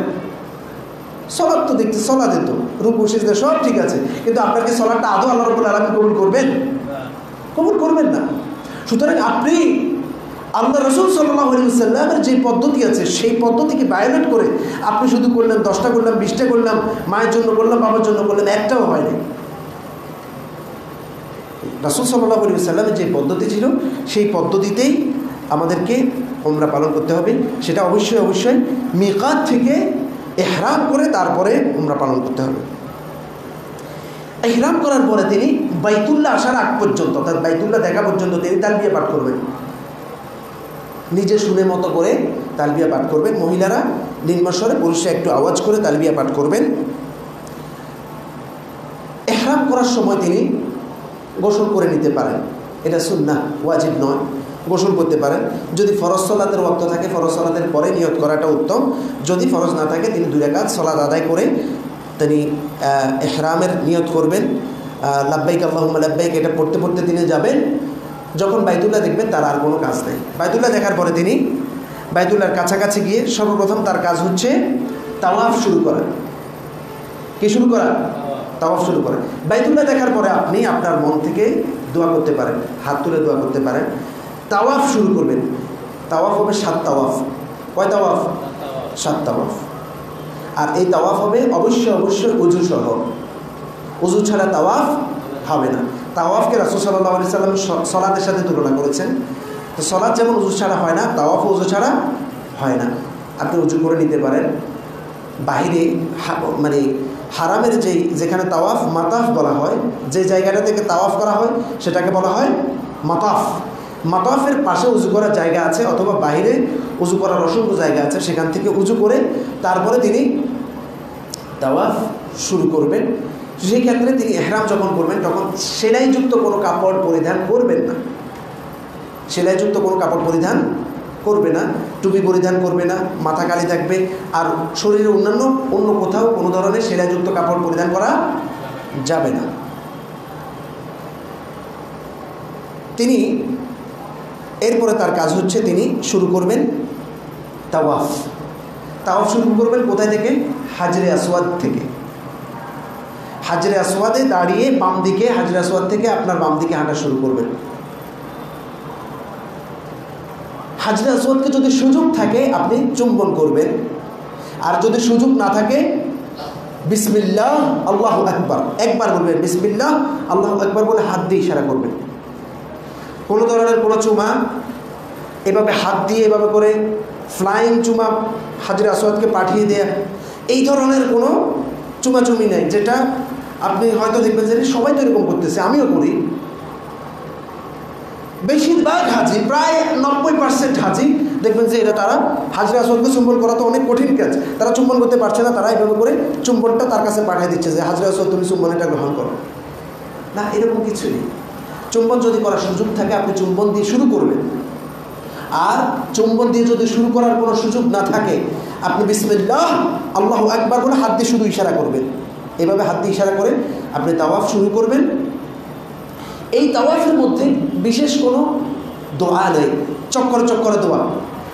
B: সলাত তো দেখতে সলাতে তো রুকু সিজদা সব ঠিক আছে, কিন্তু আপনার কি সলাতটা আদৌ আল্লাহ রাব্বুল আলামিন কবুল করবেন? কবুল করবেন না। সুতরাং আপনি আল্লাহ রাসূল সাল্লাল্লাহু আলাইহি ওয়াসাল্লামের যে পদ্ধতি আছে, সেই পদ্ধতিকে ভায়োলেট করে আপনি শুধু করলেন 10টা করলাম, 20টা করলাম, মায়ের জন্য করলাম, বাবার জন্য করলেন, একটাও হয়নি। রাসূল সাল্লাল্লাহু আলাইহি ওয়াসাল্লামের যে পদ্ধতি ছিল, সেই পদ্ধতিতেই আমাদেরকে উমরা পালন করতে হবে। সেটা অবশ্যই অবশ্যই মিকাত থেকে ইহরাম করে তারপরে উমরা পালন করতে হবে। ইহরাম করার পরে তিনি বাইতুল্লাহ আসার আগ পর্যন্ত, অর্থাৎ বাইতুল্লাহ দেখা পর্যন্ত তিনি তালবিয়া পাঠ করবেন। নিজে শুনে মতো করে তালবিয়া পাঠ করবেন। মহিলারা নিম্নস্বরে, পুরুষরা একটু আওয়াজ করে তালবিয়া পাঠ করবেন। ইহরাম করার সময় তিনি গোসল করে নিতে পারেন, এটা সুন্নাহ, ওয়াজিব নয়। গোসল করতে পারেন। যদি ফরজ সালাতের ওয়াক্ত থাকে, ফরজ সালাতের পরে নিয়ত করাটা উত্তম। যদি ফরজ না থাকে, তিনি 2 রাকাত সালাত আদায় করে তিনি ইহরামের নিয়ত করবেন। লাব্বাইক আল্লাহুম্মা লাব্বাইক এটা পড়তে পড়তে তিনি যাবেন। যখন বাইতুল্লাহ দেখবেন তার আর কোনো কাজ নেই। বাইতুল্লাহ দেখার পরে তিনি বাইতুল্লাহর কাছাকাছি গিয়ে সর্বপ্রথম তার কাজ হচ্ছে তাওয়াফ শুরু করা। কি শুরু করা? তাওয়াফ শুরু করা। বাইতুল্লাহ দেখার পরে আপনি আপনার মন থেকে দোয়া করতে পারেন, হাত তুলে দোয়া করতে পারেন। তাওয়াফ শুরু করবেন। তাওয়াফ হবে 7 তাওয়াফ। কয় তাওয়াফ? 7 তাওয়াফ। আর এই তাওয়াফ হবে অবশ্যই অবশ্যই উযু সহ। উযু ছাড়া তাওয়াফ হবে না। তাওয়াফকে রাসূল সাল্লাল্লাহু আলাইহি সাল্লাম সালাতের সাথে তুলনা করেছেন। তো সালাত যেমন উযু ছাড়া হয় না, তাওয়াফও উযু ছাড়া হয় না। আপনি উযু করে নিতে পারেন। বাইরে মানে হারামের যেখানে তাওয়াফ মাতাফ বলা হয়, যে জায়গাটা থেকে তাওয়াফ করা হয় সেটাকে বলা হয় মাতাফ। মাতাফের পাশে উযু করার জায়গা আছে, অথবা বাইরে উযু করার অসংখ্য জায়গা আছে, সেখান থেকে উযু করে তারপরে তিনি তাওয়াফ শুরু করবেন। সেই ক্ষেত্রে তিনি ইহরাম যখন করবেন তখন সেলাইযুক্ত কোনো কাপড় পরিধান করবেন না। সেলাইযুক্ত কোনো কাপড় পরিধান করবে না, টুপি পরিধান করবে না, মাথা কালি থাকবে। আর শরীরে অন্য কোথাও কোনো ধরনের সেলাইযুক্ত কাপড় পরিধান করা যাবে না। তিনি এরপরে তার কাজ হচ্ছে তিনি শুরু করবেন তাওয়াফ। তাওয়াফ শুরু করবেন কোথায় থেকে? হাজরে আসওয়াদ থেকে। হাজরে আসওয়াদে দাঁড়িয়ে বাম দিকে, হাজরে আসওয়াদ থেকে আপনার বাম দিকে হাঁটা শুরু করবেন। হাজরে আসওয়াদকে যদি সুযোগ থাকে আপনি চুম্বন করবেন, আর যদি সুযোগ না থাকে বিসমিল্লাহ আল্লাহু আকবার একবার বলবেন, বিসমিল্লাহ আল্লাহু আকবার বলে হাত দিয়ে ইশারা করবেন। কোনো ধরনের কোনো চুমা এভাবে হাত দিয়ে এভাবে করে ফ্লাইং চুমা হাজরে আসওয়াদকে পাঠিয়ে দেয়া, এই ধরনের কোনো চুমাচুমি নেই, যেটা আপনি হয়তো দেখবেন যে সবাই তো এরকম করতেছে, আমিও করি। বেশিরভাগ হাজি, প্রায় 90% হাজি দেখবেন যে এটা তারা হাজরে আসওয়াদকে চুম্বন করা তো অনেক কঠিন কাজ, তারা চুম্বন করতে পারছে না, তারা এভাবে করে চুম্বনটা তার কাছে পাঠিয়ে দিচ্ছে যে হাজরে আসওয়াদ তুমি চুম্বনটা গ্রহণ করো। না, এরকম কিছু নেই। চুম্বন যদি করার সুযোগ থাকে আপনি চুম্বন দিয়ে শুরু করবেন, আর চুম্বন দিয়ে যদি শুরু করার কোনো সুযোগ না থাকে আপনি বিসমিল্লাহ আল্লাহু আকবার বলে হাত দিয়ে শুধু ইশারা করবেন। এভাবে হাত দিয়ে ইশারা করে আপনি তাওয়াফ শুরু করবেন। এই তাওয়াফের মধ্যে বিশেষ কোনো দোয়া নেই, চক্করে চক্করে দোয়া।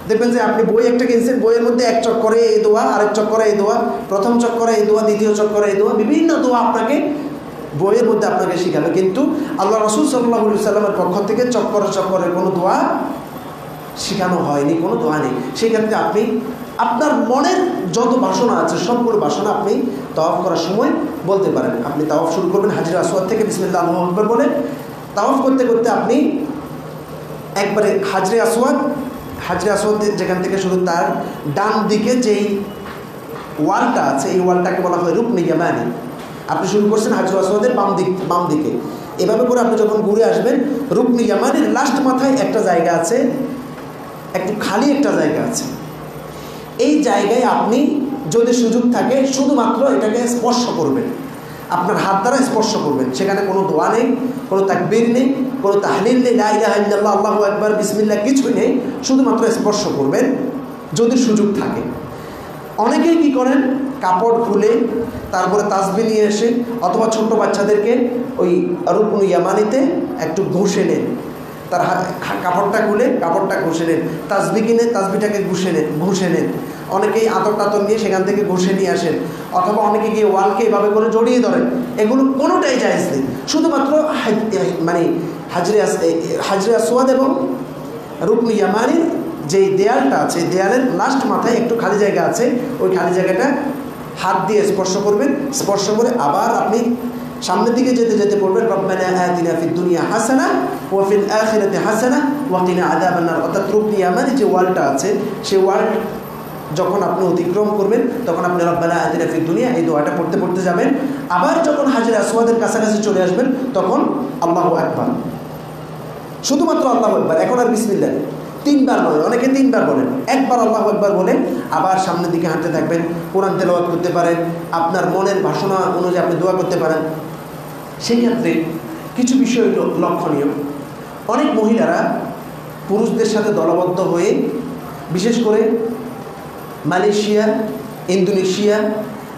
B: দেখবেন যে আপনি বই একটা কিনছেন, বইয়ের মধ্যে এক চক্করে এই দোয়া, আরেক চক্করে এই দোয়া, প্রথম চক্করে এই দোয়া, দ্বিতীয় চক্করে এই দোয়া, বিভিন্ন দোয়া আপনাকে বইয়ের মধ্যে আপনাকে শেখাবে। কিন্তু আল্লাহ রাসূল সাল্লাল্লাহু আলাইহি ওয়াসাল্লামের পক্ষ থেকে চক্করে চক্করে কোনো দোয়া শেখানো হয়নি, কোনো দোয়া নেই। সেক্ষেত্রে আপনি আপনার মনের যত বাসনা আছে সবগুলো বাসনা আপনি তাওয়াফ করার সময় বলতে পারেন। আপনি তাওয়াফ শুরু করবেন হাজরে আসওয়াদ থেকে বিসমিল্লাহ আল্লাহু আকবার বলে। তাওয়াফ করতে করতে আপনি একবারে হাজরে আসওয়াদ যেখান থেকে শুরু, তার ডান দিকে যেই ওয়ালটা আছে এই ওয়ালটাকে বলা হয় রুকনে ইয়ামানি। আপনি শুরু করছেন হাজরে আসওয়াদের বাম দিকে, এভাবে করে আপনি যখন ঘুরে আসবেন রুকনে ইয়ামানির লাস্ট মাথায় একটা জায়গা আছে, একটু খালি একটা জায়গা আছে। এই জায়গায় আপনি যদি সুযোগ থাকে শুধুমাত্র এটাকে স্পর্শ করবেন, আপনার হাত দ্বারা স্পর্শ করবেন। সেখানে কোনো দোয়া নেই, কোনো তাকবীর নেই, কোনো তাহলিল নেই, লা ইলাহা ইল্লাল্লাহ আল্লাহু আকবার বিসমিল্লাহ কিছুই নেই, শুধুমাত্র স্পর্শ করবেন যদি সুযোগ থাকে। অনেকেই কি করেন, কাপড় খুলে তারপরে তাসবিহ নিয়ে এসে অথবা ছোট্ট বাচ্চাদেরকে ওই রুকন ইয়ামানিতে একটু ঘষে নেন, তার কাপড়টা খুলে কাপড়টা ঘষে নেন, তাসবিহ কিনে তাসবিহটাকে ঘষে নেন। অনেকেই আতর টাতর নিয়ে সেখান থেকে ঘষে নিয়ে আসেন, অথবা অনেকে গিয়ে ওয়ালকে এভাবে করে জড়িয়ে ধরেন। এগুলো কোনোটাই জায়েজ নেই। শুধুমাত্র মানে হাজরে আসওয়াদ এবং রুকন ইয়ামানির যেই দেয়ালটা আছে, দেয়ালের লাস্ট মাথায় একটু খালি জায়গা আছে, ওই খালি জায়গাটা হাত দিয়ে স্পর্শ করবেন। স্পর্শ করে আবার আপনি সামনের দিকে যেতে যেতে পড়বেন রব্বানা আতিনা ফিদ দুনিয়া হাসানা ওয়া ফিল আখিরাতি হাসানা ওয়া কিনা আযাবান নার। অর্থাৎ রুকন ইয়ামানি যে ওয়ালটা আছে সেই ওয়াল যখন আপনি অতিক্রম করবেন তখন আপনি রব্বানা আতিনা ফিদ দুনিয়া এই দোয়াটা পড়তে পড়তে যাবেন। আবার যখন হাজরে আসওয়াদের কাছাকাছি চলে আসবেন তখন আল্লাহু আকবার, শুধুমাত্র আল্লাহু আকবার, এখন আর বিসমিল্লাহ তিনবার বলেন, অনেকে তিনবার বলেন, একবার আল্লাহু আকবার বলে আবার সামনের দিকে হাঁটতে থাকবেন। কোরআন তেলাওয়াত করতে পারেন, আপনার মনের বাসনা অনুযায়ী আপনি দোয়া করতে পারেন। সেই ক্ষেত্রে কিছু বিষয় লক্ষণীয়, অনেক মহিলারা পুরুষদের সাথে দলবদ্ধ হয়ে, বিশেষ করে মালয়েশিয়া, ইন্দোনেশিয়া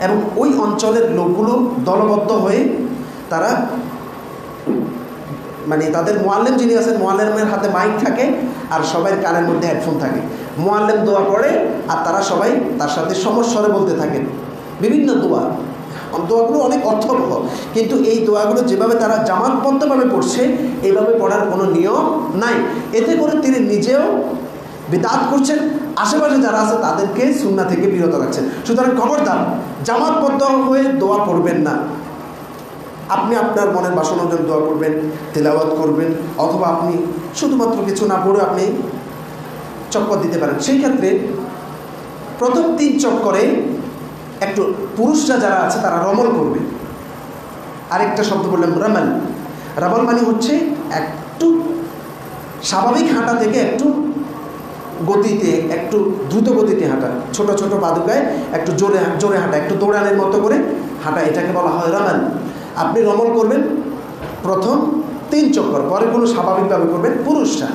B: এবং ওই অঞ্চলের লোকগুলো দলবদ্ধ হয়ে তারা মানে তাদের মুআল্লিম যিনি আছেন, মুআল্লিমের হাতে মাইক থাকে আর সবাই কানের মধ্যে হেডফোন থাকে। মুআল্লিম দোয়া পড়ে আর তারা সবাই তার সাথে সমস্বরে বলতে থাকেন বিভিন্ন দোয়াগুলো অনেক অর্থবহ, কিন্তু এই দোয়াগুলো যেভাবে তারা জামাতবদ্ধভাবে পড়ছে এইভাবে পড়ার কোনো নিয়ম নাই। এতে করে তিনি নিজেও বিদআত করছেন, আশেপাশে যারা আছে তাদেরকে সুন্নাহ থেকে বিরত রাখছেন। সুতরাং খবরদার জামাতবদ্ধ হয়ে দোয়া পড়বেন না। আপনি আপনার মনের বাসনা অনুযায়ী দোয়া করবেন, তেলাওয়াত করবেন, অথবা আপনি শুধুমাত্র কিছু না পড়ে আপনি চক্কর দিতে পারেন। সেই ক্ষেত্রে প্রথম 3 চক্করে একটু পুরুষরা যারা আছে তারা রমল করবে। আরেকটা শব্দ বললাম রামাল। রামাল মানে হচ্ছে একটু স্বাভাবিক হাঁটা থেকে একটু গতিতে, একটু দ্রুত গতিতে হাঁটা, ছোট ছোট পাদুকায় একটু জোরে জোরে হাঁটা, একটু দৌড়ানোর মতো করে হাঁটা, এটাকে বলা হয় রামাল। আপনি রমল করবেন প্রথম 3 চক্কর, পরে কোনো স্বাভাবিকভাবে করবেন পুরুষরা।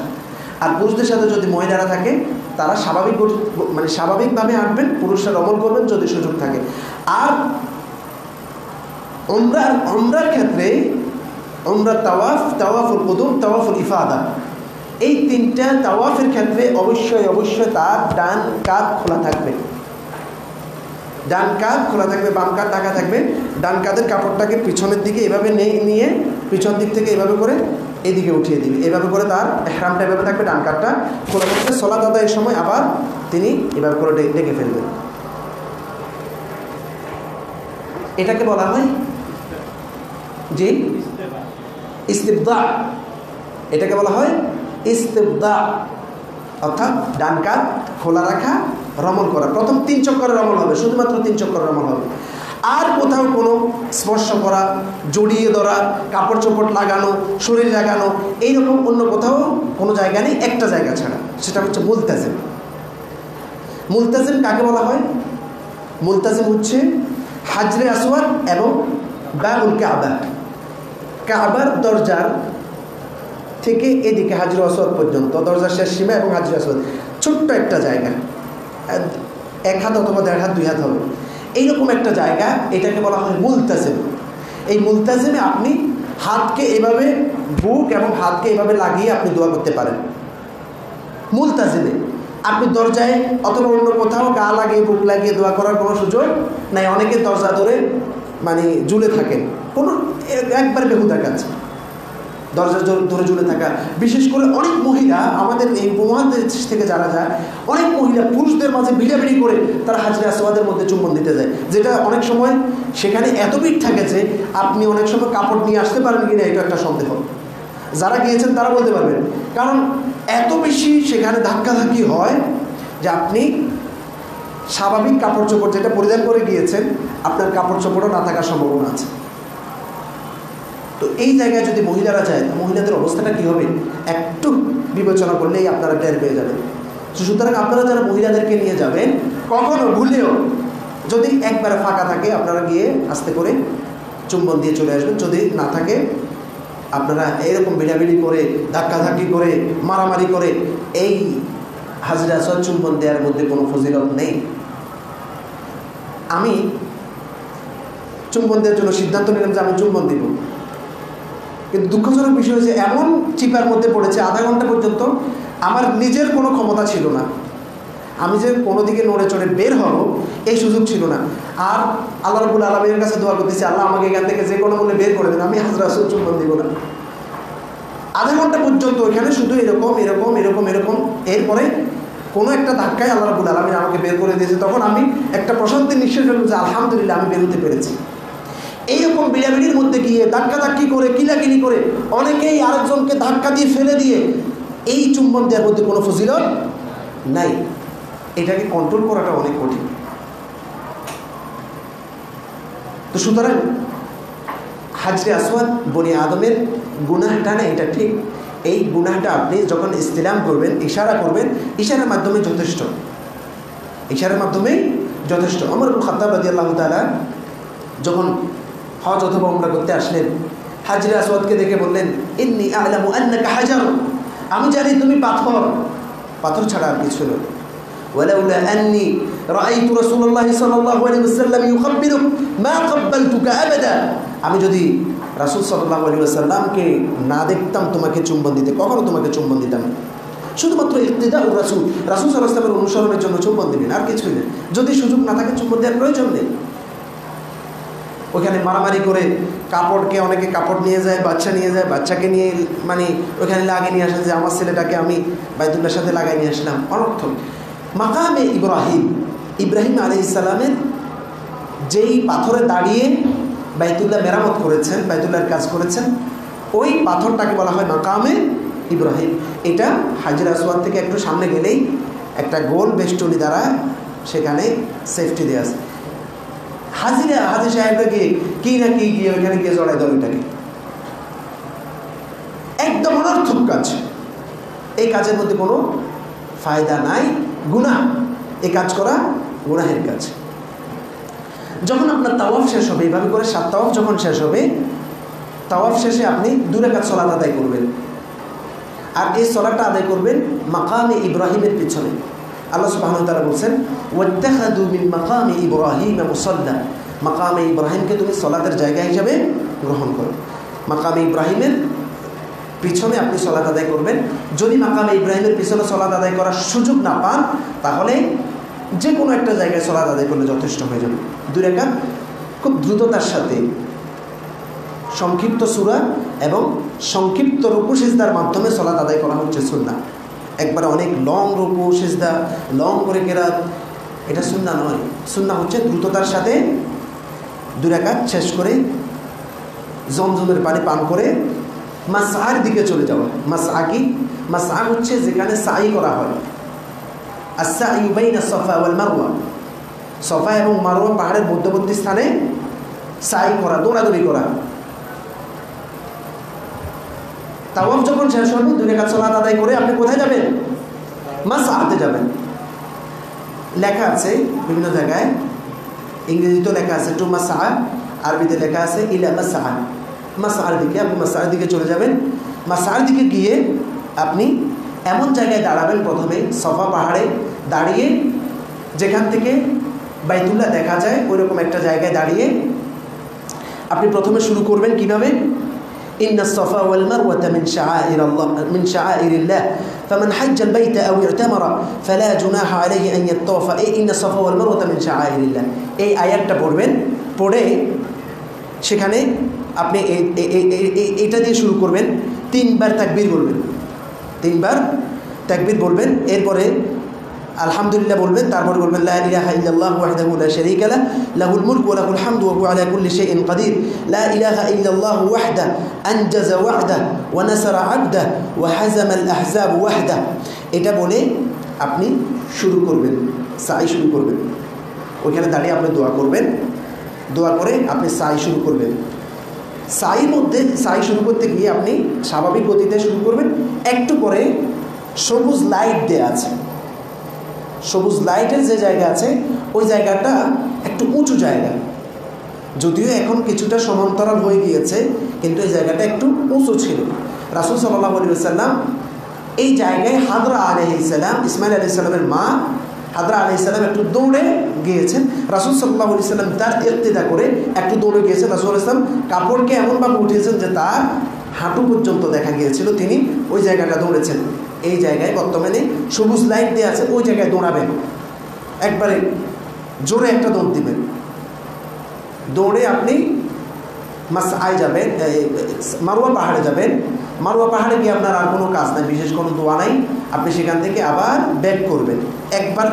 B: আর পুরুষদের সাথে যদি মহিলারা থাকে তারা স্বাভাবিকভাবে হাঁটবেন, পুরুষরা রমল করবেন যদি সুযোগ থাকে। আর উমরার ক্ষেত্রে উমরা তাওয়াফুল কুদুম, তাওয়াফুল ইফাদা, এই তিনটা তাওয়াফের ক্ষেত্রে অবশ্যই তার ডান কাঁধ খোলা থাকবে। ডান কাঁধ খোলা থাকবে, বাম কাঁধ ঢাকা থাকবে। ডান কাঁধের কাপড়টাকে পিছনের দিকে এভাবে নিয়ে পিছন দিক থেকে এভাবে করে এদিকে উঠিয়ে দিবে। এভাবে করে তার ইহরামটা এভাবে থাকবে, ডান কাঁধটা খোলা থাকবে। সালাত আদায়ের সময় আবার তিনি এভাবে করে ডেকে ফেলবেন। এটাকে বলা হয় জি ইস্তিবদা। এটাকে বলা হয় ইস্তিবদা, অর্থাৎ ডান কাঁধ খোলা রাখা, রমল করা। প্রথম 3 চক্করের রমল হবে, শুধুমাত্র 3 চক্করের রমল হবে। আর কোথাও কোনো স্পর্শ করা, জড়িয়ে ধরা, কাপড় চোপড় লাগানো, শরীর লাগানো, এইরকম অন্য কোথাও কোনো জায়গা নেই, একটা জায়গা ছাড়া, সেটা হচ্ছে মুলতাজিম। মুলতাজিম কাকে বলা হয়? মুলতাজিম হচ্ছে হাজরে আসওয়াদ এবং বাবুল কাবা, কাবার দরজার থেকে এদিকে হাজরে আসওয়াদ পর্যন্ত, দরজার শেষ সীমা এবং হাজরে আসওয়াদ ছোট্ট একটা জায়গা, 1 হাত অথবা 1.5 হাত 2 হাত হবে, এইরকম একটা জায়গা, এটাকে বলা হয় মুলতাজিম। এই মুলতাজিমে আপনি হাতকে এভাবে, বুক এবং হাতকে এভাবে লাগিয়ে আপনি দোয়া করতে পারেন। মুলতাজিমে আপনি দরজায় অথবা অন্য কোথাও গা লাগিয়ে, বুক লাগিয়ে দোয়া করার কোনো সুযোগ নাই। অনেকে দরজা ধরে ঝুলে থাকেন, কোনো একবার বেহুদার কাছে দরজা ধরে ঝুলে থাকা। বিশেষ করে অনেক মহিলা, আমাদের এই উপমহাদেশ থেকে যারা যায়, অনেক মহিলা পুরুষদের মাঝে ভিড়াভিড়ি করে তারা হাজরে আসওয়াদের মধ্যে চুম্বন দিতে যায়, যেটা অনেক সময় সেখানে এত ভিড় থাকে যে আপনি অনেক সময় কাপড় নিয়ে আসতে পারেন কিনা এটা একটা সন্দেহ। যারা গিয়েছেন তারা বলতে পারবেন, কারণ এত বেশি সেখানে ধাক্কাধাক্কি হয় যে আপনি স্বাভাবিক কাপড় চোপড় যেটা পরিধান করে গিয়েছেন, আপনার কাপড় চোপড়ও না থাকার সম্ভাবনা আছে। তো এই জায়গায় যদি মহিলারা যায়, মহিলাদের অবস্থাটা কী হবে একটু বিবেচনা করলেই আপনারা টের পেয়ে যাবেন। সুতরাং আপনারা যারা মহিলাদেরকে নিয়ে যাবেন, কখনো ভুলেও যদি একবারে ফাঁকা থাকে আপনারা গিয়ে আস্তে করে চুম্বন দিয়ে চলে আসবেন। যদি না থাকে আপনারা এরকম ভিড়াভিড়ি করে, ধাক্কাধাক্কি করে, মারামারি করে এই হাজরে আসওয়াদ চুম্বন দেওয়ার মধ্যে কোনো ফজিলত নেই। আমি চুম্বন দেওয়ার জন্য সিদ্ধান্ত নিলাম যে আমি চুম্বন দিব, কিন্তু দুঃখজনক বিষয় হচ্ছে এমন চিপার মধ্যে পড়েছে, আধা ঘন্টা পর্যন্ত আমার নিজের কোনো ক্ষমতা ছিল না। আমি যে কোনো দিকে নড়ে চড়ে বের হব এই সুযোগ ছিল না। আর আল্লাহ রাব্বুল আলামিনের কাছে দোয়া করতেছি, আল্লাহ আমাকে এখান থেকে যে কোনো মূল্যে বের করে দেন, আমি হাজরে আসওয়াদ চুম্বন দিব না। আধা ঘন্টা পর্যন্ত ওইখানে শুধু এরকম এরকম এরকম এরকম, এরপরে কোনো একটা ধাক্কায় আল্লাহ রাব্বুল আলামিন আমাকে বের করে দিয়েছে। তখন আমি একটা প্রশান্তির নিঃশ্বাস ফেললাম যে আলহামদুলিল্লাহ আমি বের হতে পেরেছি। এইরকম বিড়াবিড়ির মধ্যে গিয়ে ধাক্কাধাক্কি করে, কিলাকিলি করে, অনেকেই আরেকজনকে ধাক্কা দিয়ে ফেলে দিয়ে এই চুম্বন দেওয়ার মধ্যে কোনো ফজিলত নাই। এটাকে কন্ট্রোল করাটা অনেক কঠিন। তো সুতরাং হাজরে আসওয়াদ বনি আদমের গুনাহটা না, এটা ঠিক। এই গুনাহটা আপনি যখন ইস্তিলাম করবেন, ইশারা করবেন, ইশারার মাধ্যমে যথেষ্ট, ইশারার মাধ্যমেই যথেষ্ট। ওমর ইবনে খাত্তাব রাদিয়াল্লাহু তাআলা যখন হজ অথবা উমরা করতে আসলেন, হাজরে আসওয়াদকে দেখে বললেন, ইন্নী আ'লামু আন্নাকা হাজার, আমি জানি তুমি পাথর, পাথর ছাড়া আর কিছু নয়। ওয়ালাউলা আন্নী রাআইতু রাসূলুল্লাহ সাল্লাল্লাহু আলাইহি ওয়াসাল্লাম ইউকাব্বিলুক মা কাব্বালতুকা আবাদা, আমি যদি রাসূল সাল্লাল্লাহু আলাইহি ওয়াসাল্লামকে না দেখতাম তোমাকে চুম্বন দিতে, কখনো তোমাকে চুম্বন দিতাম না। শুধুমাত্র ইক্তিদা ও রাসূল সাল্লাল্লাহু আলাইহি ওয়াসাল্লামের অনুসরণের জন্য চুম্বন দিবেন, আর কিছুই না। যদি সুযোগ না থাকে চুম্বন দেওয়ার প্রয়োজন নেই। ওখানে মারামারি করে কাপড়কে, অনেকে কাপড় নিয়ে যায়, বাচ্চা নিয়ে যায়, বাচ্চাকে নিয়ে ওখানে লাগিয়ে নিয়ে আসে যে আমার ছেলেটাকে আমি বাইতুল্লাহর সাথে লাগাই নিয়ে আসলাম, অনর্থক। মাকামে ইব্রাহিম আলাইহিস সালামের যেই পাথরে দাঁড়িয়ে বাইতুল্লাহ মেরামত করেছেন, বাইতুল্লাহর কাজ করেছেন, ওই পাথরটাকে বলা হয় মাকামে ইব্রাহিম। এটা হাজরে আসওয়াদ থেকে একটু সামনে গেলেই একটা গোল বেষ্টনী দ্বারা সেখানে সেফটি দেওয়া আছে। হাজি সাহেবটা গিয়ে কি না কি গিয়ে ওইখানে গিয়ে জড়াই দেয়, ওইটাকে একদম অনর্থক কাজ। এই কাজের মধ্যে কোনো ফায়দা নাই, গুনাহ। এই কাজ করা গুনাহের কাজ। যখন আপনার তাওয়াফ শেষ হবে, এইভাবে করে 7 তাওয়াফ যখন শেষ হবে, তাওয়াফ শেষে আপনি 2 রাকাত সালাত আদায় করবেন। আর এই সালাতটা আদায় করবেন মাকামে ইব্রাহিমের পিছনে। আল্লাহ সুবহানাহু ওয়া তাআলা বলছেন ওয়াত্তাখাযু মিন মাকামি ইব্রাহিম মুসাল্লা, মাকামে ইব্রাহিমকে তুমি সালাতের জায়গা হিসাবে গ্রহণ করো। মাকামে ইব্রাহিমের পিছনে আপনি সালাত আদায় করবেন। যদি মাকামে ইব্রাহিমের পিছনে সালাত আদায় করার সুযোগ না পান, তাহলে যে কোনো একটা জায়গায় সালাত আদায় করলে যথেষ্ট হয়ে যাবে। 2 রাকাত খুব দ্রুততার সাথে সংক্ষিপ্ত সূরা এবং সংক্ষিপ্ত রুকু সিজদার মাধ্যমে সালাত আদায় করা হচ্ছে সুন্নাহ। একবারে অনেক লং রুকু সিজদা, লং করে কেরাত, এটা সুন্নাহ নয়। সুন্নাহ হচ্ছে দ্রুততার সাথে 2 রাকাত শেষ করে জমজমের পানি পান করে মাসআর দিকে চলে যাওয়া। মাসআ কি? মাসআ হচ্ছে যেখানে সাই করা হয়। আস-সাই বাইনা সাফা ওয়াল মারওয়া, সাফা এবং মারওয়া পাহাড়ের মধ্যবর্তী স্থানে সাই করা, দৌড়াদৌড়ি করা। তাওয়াফ যখন শেষ হবে 2 রাকাত সালাত আদায় করে আপনি কোথায় যাবেন? মাসআতে যাবেন। লেখা আছে বিভিন্ন জায়গায়, ইংরেজিতেও লেখা আছে টু মাসআ, আরবিতে লেখা আছে ইলা মাসআ। মাসআর দিকে আপনি মাসআর দিকে চলে যাবেন। মাসআর দিকে গিয়ে আপনি এমন জায়গায় দাঁড়াবেন, প্রথমে সাফা পাহাড়ে দাঁড়িয়ে যেখান থেকে বাইতুল্লাহ দেখা যায় ওইরকম একটা জায়গায় দাঁড়িয়ে আপনি প্রথমে শুরু করবেন কিভাবে? ইন্নাস সাফা ওয়াল মারওয়াতা মিন শাআইরিল্লাহ মিন শাআইরিল্লাহ ফামান হাজ্জাল বাইতা আও ইতামারা ফালা জুনাহা আলাইহি আন ইয়াতাওয়াফা ইন্নাস সাফা ওয়াল মারওয়াতা মিন শাআইরিল্লাহ। এই আয়াতটা পড়বেন, পড়ে সেখানে আপনি এটা দিয়ে শুরু করবেন। 3 বার তাকবীর বলবেন, 3 বার তাকবীর বলবেন। এরপরে আলহামদুলিল্লাহ বলবেন, তারপর বলবেন লা ইলাহা ইল্লাল্লাহু ওয়াহদাহু লা শারীকা লাহু লাহুল মুলকু ওয়া লাহুল হামদু ওয়া হুয়া আলা কুল্লি শাইইন কাদির লা ইলাহা ইল্লাল্লাহু ওয়াহদাহু আনজাযা ওয়া'দাহু ওয়া নাসারা 'abদাহু ওয়া হাযামা আল আহজাব ওয়াহদাহু। এটা বলে আপনি শুরু করবেন, সাই শুরু করবেন। ওইখানে দাঁড়িয়ে আপনি দোয়া করবেন, দোয়া করে আপনি সাই শুরু করবেন। সাইয়ের মধ্যে সাই শুরু করতে গিয়ে আপনি স্বাভাবিক গতিতে শুরু করবেন। একটু পরে সবুজ লাইট দেওয়া আছে, সবুজ লাইটের যে জায়গা আছে ওই জায়গাটা একটু উঁচু জায়গা, যদিও এখন কিছুটা সমান্তরাল হয়ে গিয়েছে, কিন্তু এই জায়গাটা একটু উঁচু ছিল। রাসূল সাল্লাল্লাহু আলাইহি ওয়াসাল্লাম এই জায়গায় হাজরা আলাইহিস সালাম, ইসমাইল আলাইহিস সালামের মা হাজরা আলাইহিস সালাম একটু দৌড়ে গিয়েছেন। রাসূল সাল্লাল্লাহু আলাইহি ওয়াসাল্লাম তার ইক্তেদা করে একটু দৌড়ে গিয়েছেন। রাসূল সাল্লাল্লাহু আলাইহি ওয়াসাল্লাম কাপড়কে এমনভাবে উঠিয়েছেন যে তার হাঁটু পর্যন্ত দেখা গিয়েছিল, তিনি ওই জায়গাটা দৌড়েছেন। এই জায়গায় বর্তমানে সবুজ লাইট দেওয়া আছে, ওই জায়গায় দৌড়াবেন, একবারে জোরে একটা দৌড় দিবেন। দৌড়ে আপনি মাসআয় যাবেন, মারওয়া পাহাড়ে যাবেন। মারওয়া পাহাড়ে গিয়ে আপনার আর কোনো কাজ নাই, বিশেষ কোনো দোয়া নাই। আপনি সেখান থেকে আবার ব্যাক করবেন। একবার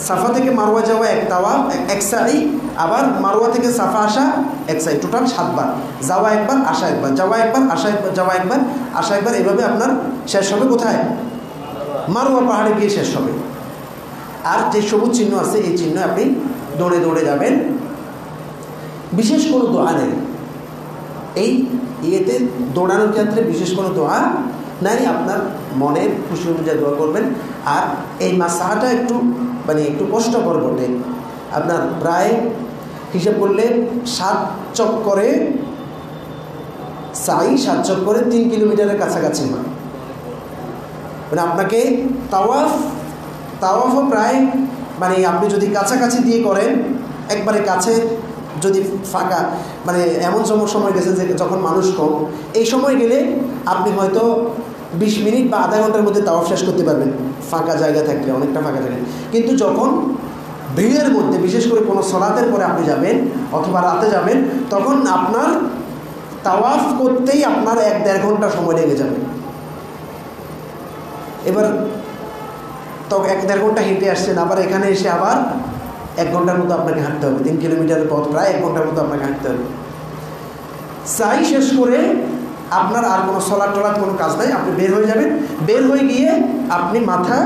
B: সাফা থেকে মারওয়া যাওয়া এক তাওয়াফ, এক সাই, আবার মারওয়া থেকে সাফা আসা এক সাই, টোটাল 7 বার। যাওয়া একবার, আসা একবার, যাওয়া একবার, আসা একবার, যাওয়া একবার, আসা একবার। এভাবে আপনার শেষ হবে কোথায়? মারওয়া পাহাড়ে গিয়ে শেষ হবে। আর যে সবুজ চিহ্ন আছে এই চিহ্ন আপনি দৌড়ে দৌড়ে যাবেন। বিশেষ কোনো দোয়া নেই এই ইয়েতে, দৌড়ানোর ক্ষেত্রে বিশেষ কোনো দোয়া নাই, আপনার মনের খুশি অনুযায়ী দোয়া করবেন। আর এই মাসাটা একটু একটু কষ্টকর বটে। আপনার প্রায় হিসাব করলে 7 চক্করে সাই, 7 চক্করে 3 কিলোমিটারের কাছাকাছি হয়। আপনাকে তাওয়াফও প্রায় আপনি যদি কাছাকাছি দিয়ে করেন, একবারে কাছে যদি ফাঁকা এমন সময় গেছে যে যখন মানুষ কম, এই সময় গেলে আপনি হয়তো 20 মিনিট বা আধা ঘন্টার মধ্যে তাওয়াফ শেষ করতে পারবেন, ফাঁকা জায়গা থাকলে, অনেকটা ফাঁকা জায়গা। কিন্তু যখন ভিড়ের মধ্যে, বিশেষ করে কোনো সালাতের পরে আপনি যাবেন অথবা রাতে যাবেন, তখন আপনার তাওয়াফ করতেই আপনার 1-1.5 ঘন্টা সময় লেগে যাবে। এবার তো 1-1.5 ঘন্টা হেঁটে আসছেন, আবার এখানে এসে আবার 1 ঘন্টার মতো আপনাকে হাঁটতে হবে। 3 কিলোমিটারের পথ প্রায় 1 ঘন্টার মতো আপনাকে হাঁটতে হবে। সাই শেষ করে আপনার আর কোনো সলাৎ টলাৎ কোনো কাজ নাই, আপনি বের হয়ে যাবেন। বের হয়ে গিয়ে আপনি মাথা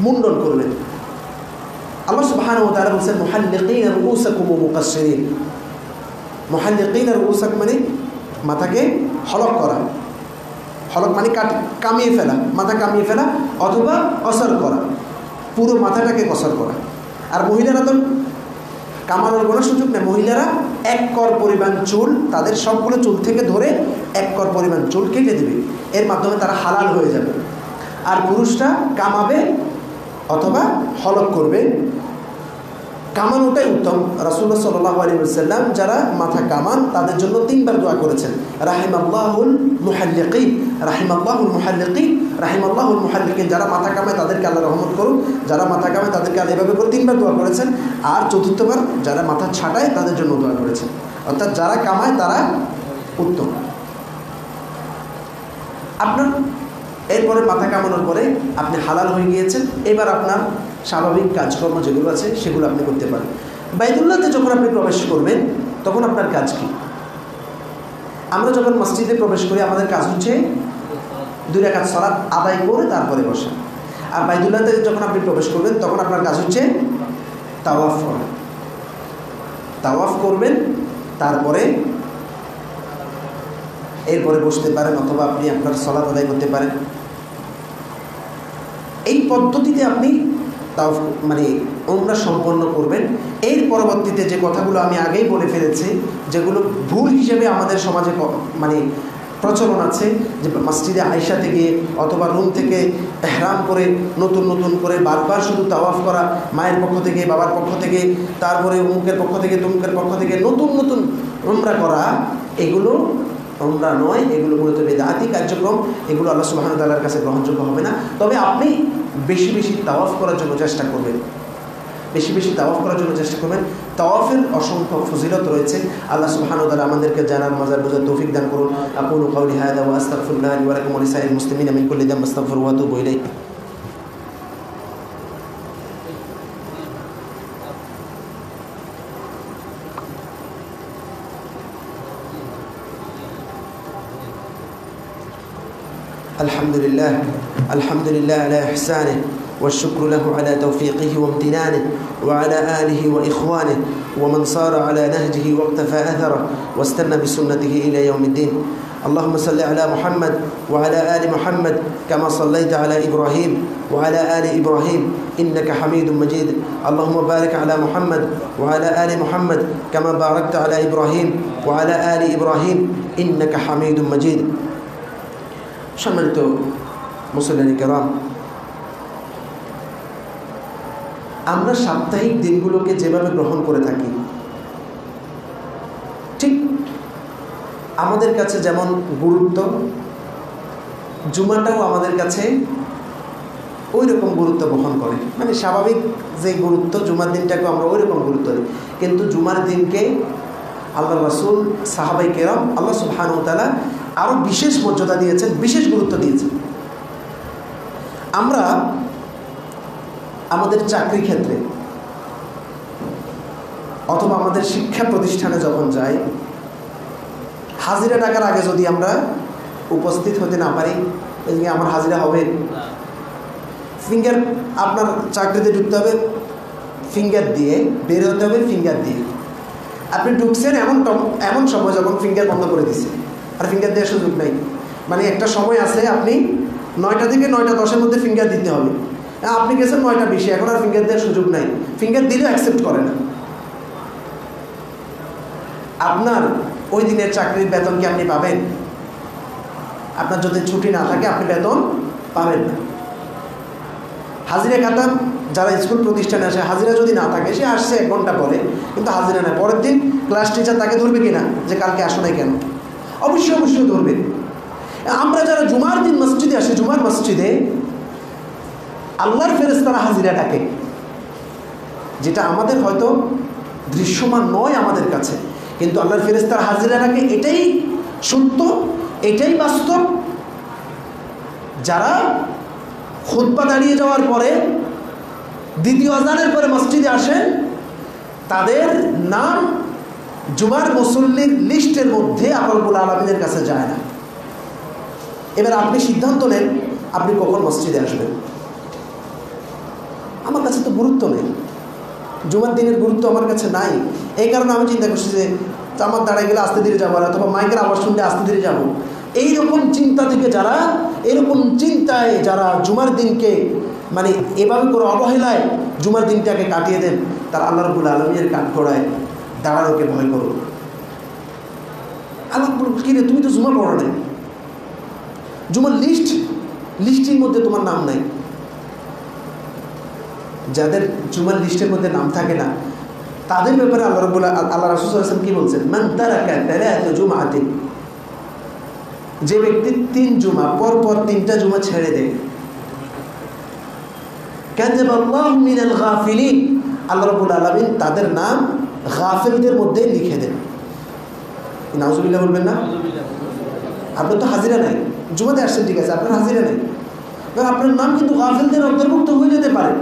B: মুন্ডন করবেন। আল্লাহ সুবহানাহু ওয়া তাআলা বলেন মুহাল্লিকিনা রুউসাকুম ওয়া মুকাসসিরিন। মুহাল্লিকিনা রুউসাকুম মাথাকে হলক করা, হলক কামিয়ে ফেলা, মাথা কামিয়ে ফেলা অথবা কসর করা, পুরো মাথাটাকে কসর করা। আর মহিলারা তো কামানোর কোনো সুযোগ নেই। মহিলারা 1 কর পরিমাণ চুল, তাদের সবগুলো চুল থেকে ধরে 1 কর পরিমাণ চুল কেটে দেবে, এর মাধ্যমে তারা হালাল হয়ে যাবে। আর পুরুষরা কামাবে অথবা হলক করবে। কামানোটাই উত্তম। রাসূলুল্লাহ সাল্লাল্লাহু আলাইহি ওয়াসাল্লাম যারা মাথা কামান তাদের জন্য 3 বার দোয়া করেছেন, রাহিমাল্লাহুল মুহাল্লিকিন, রাহিমাল্লাহুল মুহাল্লিকিন, রাহিমাল্লাহুল মুহাল্লিকিন। যারা মাথা কামায় তাদেরকে আল্লাহ রহমত করুন, যারা মাথা কামায় তাদেরকে আল্লাহ এভাবে করে 3 বার দোয়া করেছেন। আর চতুর্থবার যারা মাথা ছাটায় তাদের জন্য দোয়া করেছেন। অর্থাৎ যারা কামায় তারা উত্তম। আপনার এরপরে মাথা কামানোর পরে আপনি হালাল হয়ে গিয়েছেন, এবার আপনার স্বাভাবিক কাজকর্ম যেগুলো আছে সেগুলো আপনি করতে পারেন। বাইতুল্লাহতে যখন আপনি প্রবেশ করবেন তখন আপনার কাজ কি? আমরা যখন মসজিদে প্রবেশ করি আমাদের কাজ হচ্ছে 2 রাকাত সালাত আদায় করে তারপরে বসা। আর বাইতুল্লাহতে যখন আপনি প্রবেশ করবেন তখন আপনার কাজ হচ্ছে তাওয়াফ করা। তাওয়াফ করবেন, তারপরে এরপরে বসতে পারেন অথবা আপনি আপনার সালাত আদায় করতে পারেন। এই পদ্ধতিতে আপনি তাওয়াফ মানে উমরা সম্পন্ন করবেন। এর পরবর্তীতে যে কথাগুলো আমি আগেই বলে ফেলেছি, যেগুলো ভুল হিসেবে আমাদের সমাজে মানে প্রচলন আছে, যে মসজিদে আয়েশা থেকে অথবা রুম থেকে ইহরাম করে নতুন করে বারবার শুধু তাওয়াফ করা, মায়ের পক্ষ থেকে বাবার পক্ষ থেকে তারপরে উমুকের পক্ষ থেকে তুমুকের পক্ষ থেকে নতুন উমরা করা, এগুলো উমরা নয়, এগুলো মূলত বিদআতি কার্যক্রম। এগুলো আল্লাহ সুবহানাহু ওয়া তাআলার কাছে গ্রহণযোগ্য হবে না। তবে আপনি বেশি তাওয়াফ করার জন্য চেষ্টা করবেন, বেশি তাওয়াফ করার জন্য চেষ্টা করবেন। তাওয়াফের অসংখ্য ফজিলত রয়েছে। আল্লাহ সুবহানাহু ওয়া তাআলা আমাদেরকে জানার মাজার বোঝার তৌফিক দান করুন। আকুলু কাওলি হাযা ওয়া আস্তাগফিরুল্লাহ লি ওয়া লাকুম ওয়া লিসাইরিল মুসলিমিনা মিন কুল্লি যামবিন ফাস্তাগফিরুহু ওয়া তুবু ইলাইহি। الحمد لله على إحسانه والشكر له على توفيقه وامتنانه وعلى آله وإخوانه ومن صار على نهجه واقتفى أثره واستنى بسنته إلى يوم الدين. اللهم صل على محمد وعلى آل محمد كما صليت على إبراهيم وعلى آل إبراهيم إنك حميد مجيد. اللهم بارك على محمد وعلى آل محمد كما باركت على إبراهيم وعلى آل إبراهيم إنك حميد مجيد. সম্মানিত মুসল্লিয়ানে কেরাম, আমরা সাপ্তাহিক দিনগুলোকে যেভাবে গ্রহণ করে থাকি, ঠিক আমাদের কাছে যেমন গুরুত্ব, জুমাটাও আমাদের কাছে ওই রকম গুরুত্ব বহন করে। মানে স্বাভাবিক যে গুরুত্ব, জুমার দিনটাকে আমরা ওই রকম গুরুত্ব দিই। কিন্তু জুমার দিনকে আল্লাহ রাসূল, সাহাবায়ে কেরাম, আল্লাহ সুবহানাহু ওয়া তাআলা আরও বিশেষ মর্যাদা দিয়েছেন, বিশেষ গুরুত্ব দিয়েছেন। আমরা আমাদের চাকরি ক্ষেত্রে অথবা আমাদের শিক্ষা প্রতিষ্ঠানে যখন যাই, হাজিরা টাকার আগে যদি আমরা উপস্থিত হতে না পারি, এদিকে আমার হাজিরা হবে। ফিঙ্গার, আপনার চাকরিতে ঢুকতে হবে ফিঙ্গার দিয়ে, বের হতে হবে ফিঙ্গার দিয়ে। আপনি ঢুকছেন এমন সময় যখন ফিঙ্গার বন্ধ করে দিচ্ছে, আর ফিঙ্গার দেওয়ার সুযোগ নেই। মানে একটা সময় আছে, আপনি 9টা থেকে 9:10 মধ্যে ফিঙ্গার দিতে হবে। আপনি গেছেন 9:20, এখন আর ফিঙ্গার দেওয়ার সুযোগ নাই। ফিঙ্গার দিলেও অ্যাকসেপ্ট করে না। আপনার ওই দিনের চাকরির বেতন কি আপনি পাবেন? আপনার যদি ছুটি না থাকে আপনি বেতন পাবেন না। হাজিরা খাতা যারা স্কুল প্রতিষ্ঠানে আসে, হাজিরা যদি না থাকে, সে আসছে 1 ঘন্টা পরে, কিন্তু হাজিরা নেয়, পরের দিন ক্লাস টিচার তাকে ধরবে কিনা যে কালকে আসো নাই কেন? অবশ্যই ধরবে। আমরা যারা জুমার দিন মসজিদে আসি, জুমার মসজিদে আল্লাহর ফেরেশতারা হাজিরা ডাকে, যেটা আমাদের হয়তো দৃশ্যমান নয় আমাদের কাছে, কিন্তু আল্লাহর ফেরেশতারা হাজিরা ডাকে। এটাই সত্য, এটাই বাস্তব। যারা খুতবা দাঁড়িয়ে যাওয়ার পরে দ্বিতীয় আযানের পরে মসজিদে আসেন, তাদের নাম জুমার মুসল্লির লিস্টের মধ্যে আল্লাহ রাব্বুল আলামিনের কাছে যায় না। এবার আপনি সিদ্ধান্ত নেন আপনি কখন মসজিদে আসবেন। আমার কাছে তো গুরুত্ব নেই, জুমার দিনের গুরুত্ব আমার কাছে নাই। এই কারণে আমি চিন্তা করছি যে আমার দাঁড়ায় গেলে আস্তে ধীরে যাবো, অথবা মাইকের আওয়াজ শুনলে আস্তে ধীরে যাবো। এইরকম চিন্তা থেকে যারা, এরকম চিন্তায় যারা জুমার দিনকে মানে এভাবে করে অবহেলায় জুমার দিনটাকে কাটিয়ে দেন, তারা আল্লাহ রাব্বুল আলামিনের কাঠগড়ায় দাঁড়ানোকে ভয় করো। আল্লাহ কি রে, তুমি তো জুমা পড়ো নাই, জুমার লিস্টের মধ্যে তোমার নাম নাই। যাদের জুমার লিস্টের মধ্যে নাম থাকে না তাদের ব্যাপারে আল্লাহ রাসূল সাল্লাল্লাহু আলাইহি ওয়াসাল্লাম কি বলছেন, মান তারাকা তালাত জুমআতিন, যে ব্যক্তি 3 জুমা পরপর 3টা জুমা ছেড়ে দেয়, কাযাবাল্লাহু মিনাল গাফিলিন, আল্লাহ রাব্বুল আলামিন তাদের নাম গাফিলদের মধ্যে লিখে দেন। নাউজুবিল্লাহ বলবেন না? আপনার তো হাজিরা নাই, জুমাতে আসছেন ঠিক আছে, আপনার হাজিরা নেই, কারণ আপনার নাম কিন্তু গাফিলদের অন্তর্ভুক্ত হয়ে যেতে পারে।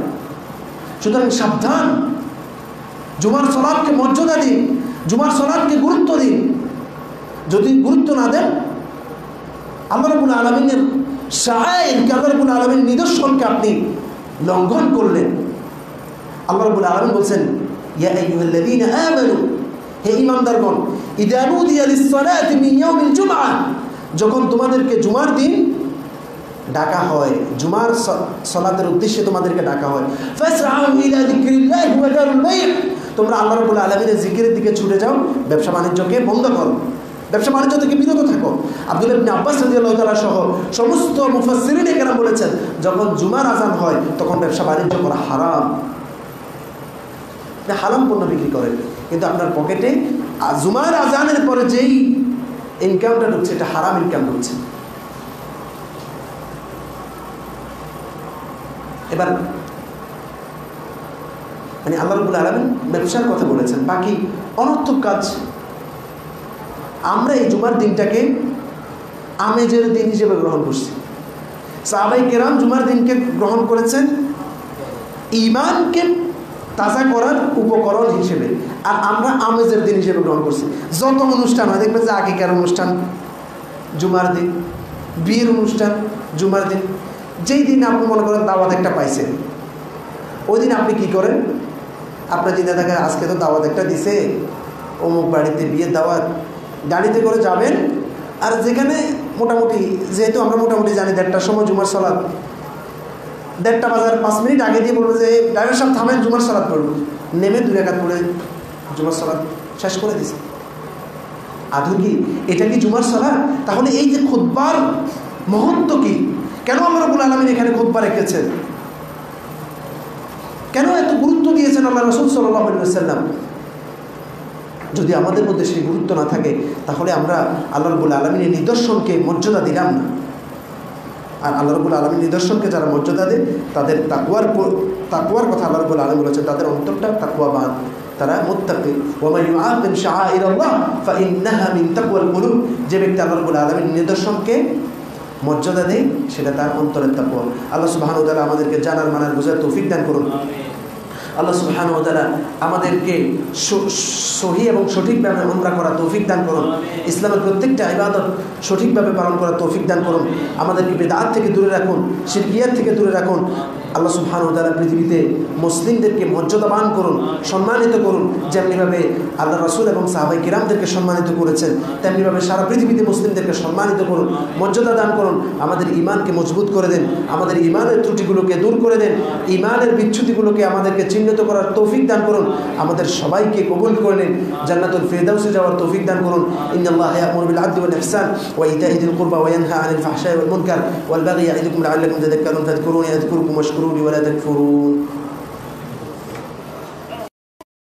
B: সুতরাং সাবধান, জুমার সালাতকে মর্যাদা দিন, জুমার সালাতকে গুরুত্ব দিন। যদি গুরুত্ব না দেন, আল্লাহ রাব্বুল আলামিনের শাআইরকে, আল্লাহ রাব্বুল আলামিনের নিদর্শনকে আপনি লঙ্ঘন করলেন। আল্লাহ রাব্বুল আলামিন বলছেন, ইয়া আইয়ুহাল্লাযীনা আমানু, হে ঈমানদারগণ, ইযা নুদিয়া লিস-সালাতি মিন ইয়াউমিল জুমআহ, যখন তোমাদেরকে জুমার দিন ডাকা হয়, জুমার সালাতের উদ্দেশ্যে তোমাদেরকে ডাকা হয়, ফাসআউ ইলা যিকরিল্লাহি ওয়া দারুল বাই', তোমরা আল্লাহ রাব্বুল আলামিনের জিকিরের দিকে ছুটে যাও, ব্যবসা বাণিজ্যকে বন্ধ করো, ব্যবসা বাণিজ্য থেকে বিরত থাকো। আব্দুল্লাহ ইবনে আব্বাস রাদিয়াল্লাহু তাআলা সহ সমস্ত মুফাসসিরিন কেরাম বলেছেন, যখন জুমার আযান হয় তখন ব্যবসা বাণিজ্য করা হারাম। হারাম পণ্য বিক্রি করেন, কিন্তু আপনার পকেটে জুমার আযানের পরে যেই ইনকামটা ঢুকছে এটা হারাম ইনকাম ঢুকছে। এবার মানে আল্লাহ রাব্বুল আলামিন ব্যবসার কথা বলেছেন, বাকি অনর্থক কাজ আমরা এই জুমার দিনটাকে আমেজের দিন হিসেবে গ্রহণ করছি। সাহাবায়ে কেরাম জুমার দিনকে গ্রহণ করেছেন ঈমানকে তাজা করার উপকরণ হিসেবে, আর আমরা আমেজের দিন হিসেবে গ্রহণ করছি। যত অনুষ্ঠান হয় দেখবেন যে আকিকার অনুষ্ঠান জুমার দিন, বিয়ের অনুষ্ঠান জুমার দিন, যেই দিন আপনি মনে করেন দাওয়াত একটা পাইছেন, ওই দিন আপনি কি করেন, আপনার চিন্তা থাকে আজকে তো দাওয়াত একটা দিছে, অমুক বাড়িতে বিয়ের দাওয়াত, গাড়িতে করে যাবেন। আর যেখানে মোটামুটি, যেহেতু আমরা মোটামুটি জানি 1:30টার সময় জুমার সালাত, 1:30 বাজার 5 মিনিট আগে দিয়ে বলবো যে ড্রাইভার সাহেব থামেন, জুমার সালাত পড়ব, নেমে 2 রাকাত পড়ে জুমার সালাত শেষ করে দিছে। আদৌ কি এটা কি জুমার সালাত? তাহলে এই যে খুতবার মহত্ব কি, কেন আল্লাহ রাব্বুল আলামিন এখানে খুতবা রেখেছেন, কেন এত গুরুত্ব দিয়েছেন আল্লাহ রাসূল সাল্লাল্লাহু আলাইহি ওয়াসাল্লাম? যদি আমাদের মধ্যে সেই গুরুত্ব না থাকে তাহলে আমরা আল্লাহ রাব্বুল আলামিনের নিদর্শনকে মর্যাদা দিলাম না। আর আল্লাহ রাব্বুল আলামিনের নিদর্শনকে যারা মর্যাদা দেয় তাদের তাকওয়ার কথা আল্লাহ রাব্বুল আলামিন বলেছেন, তাদের অন্তরটা তাকওয়াবান, তারা মুত্তাকি। ওয়া মান ইউআযিম শাআইরাল্লাহ ফাইন্নাহা মিন তাকওয়াল কুলুব, যে ব্যক্তি আল্লাহ রাব্বুল আলামিনের নিদর্শনকে মর্যাদা দেয় সেটা তার অন্তরের তাকওয়া। আল্লাহ সুবহানাহু ওয়া তাআলা আমাদেরকে জানার মানার বোঝার তৌফিক দান করুন। আল্লাহ সুবহানাহু ওয়া তাআলা আমাদেরকে সহি এবং সঠিকভাবে উমরা করার তৌফিক দান করুন। ইসলামের প্রত্যেকটা ইবাদত সঠিকভাবে পালন করার তৌফিক দান করুন। আমাদেরকে বিদআত থেকে দূরে রাখুন, শিরকিয়াত থেকে দূরে রাখুন। আল্লাহ সুবহানাহু ওয়া তাআলা পৃথিবীতে মুসলিমদেরকে মর্যাদাবান করুন, সম্মানিত করুন। যেমনিভাবে আল্লাহ রাসূল এবং সাহাবায়ে কিরামদেরকে সম্মানিত করেছেন, তেমনিভাবে সারা পৃথিবীতে মুসলিমদেরকে সম্মানিত করুন, মর্যাদা দান করুন। আমাদের ঈমানকে মজবুত করে দেন, আমাদের ঈমানের ত্রুটিগুলোকে দূর করে দেন, ঈমানের বিচ্যুতিগুলোকে আমাদেরকে চিহ্নিত করার তৌফিক দান করুন। আমাদের সবাইকে কবুল করে নিন, জান্নাতুল ফিরদাউসে যাওয়ার তৌফিক দান করুন। ইন্নাল্লাহা ইয়া'মুরু বিল আদলি ওয়াল ইহসান ওয়া ইতা'i যিল কুরবা ওয়া ইয়ানহা আনিল ফাহশা'i ওয়াল মুনকার ওয়াল বাগyi ইয়া'iদুকুম লা'আল্লাকুম তাযাক্কারুন। ফাযকুরুনি আযকুরকুম ওয়াশকুরু লি ওয়া লা তাকফুরুন।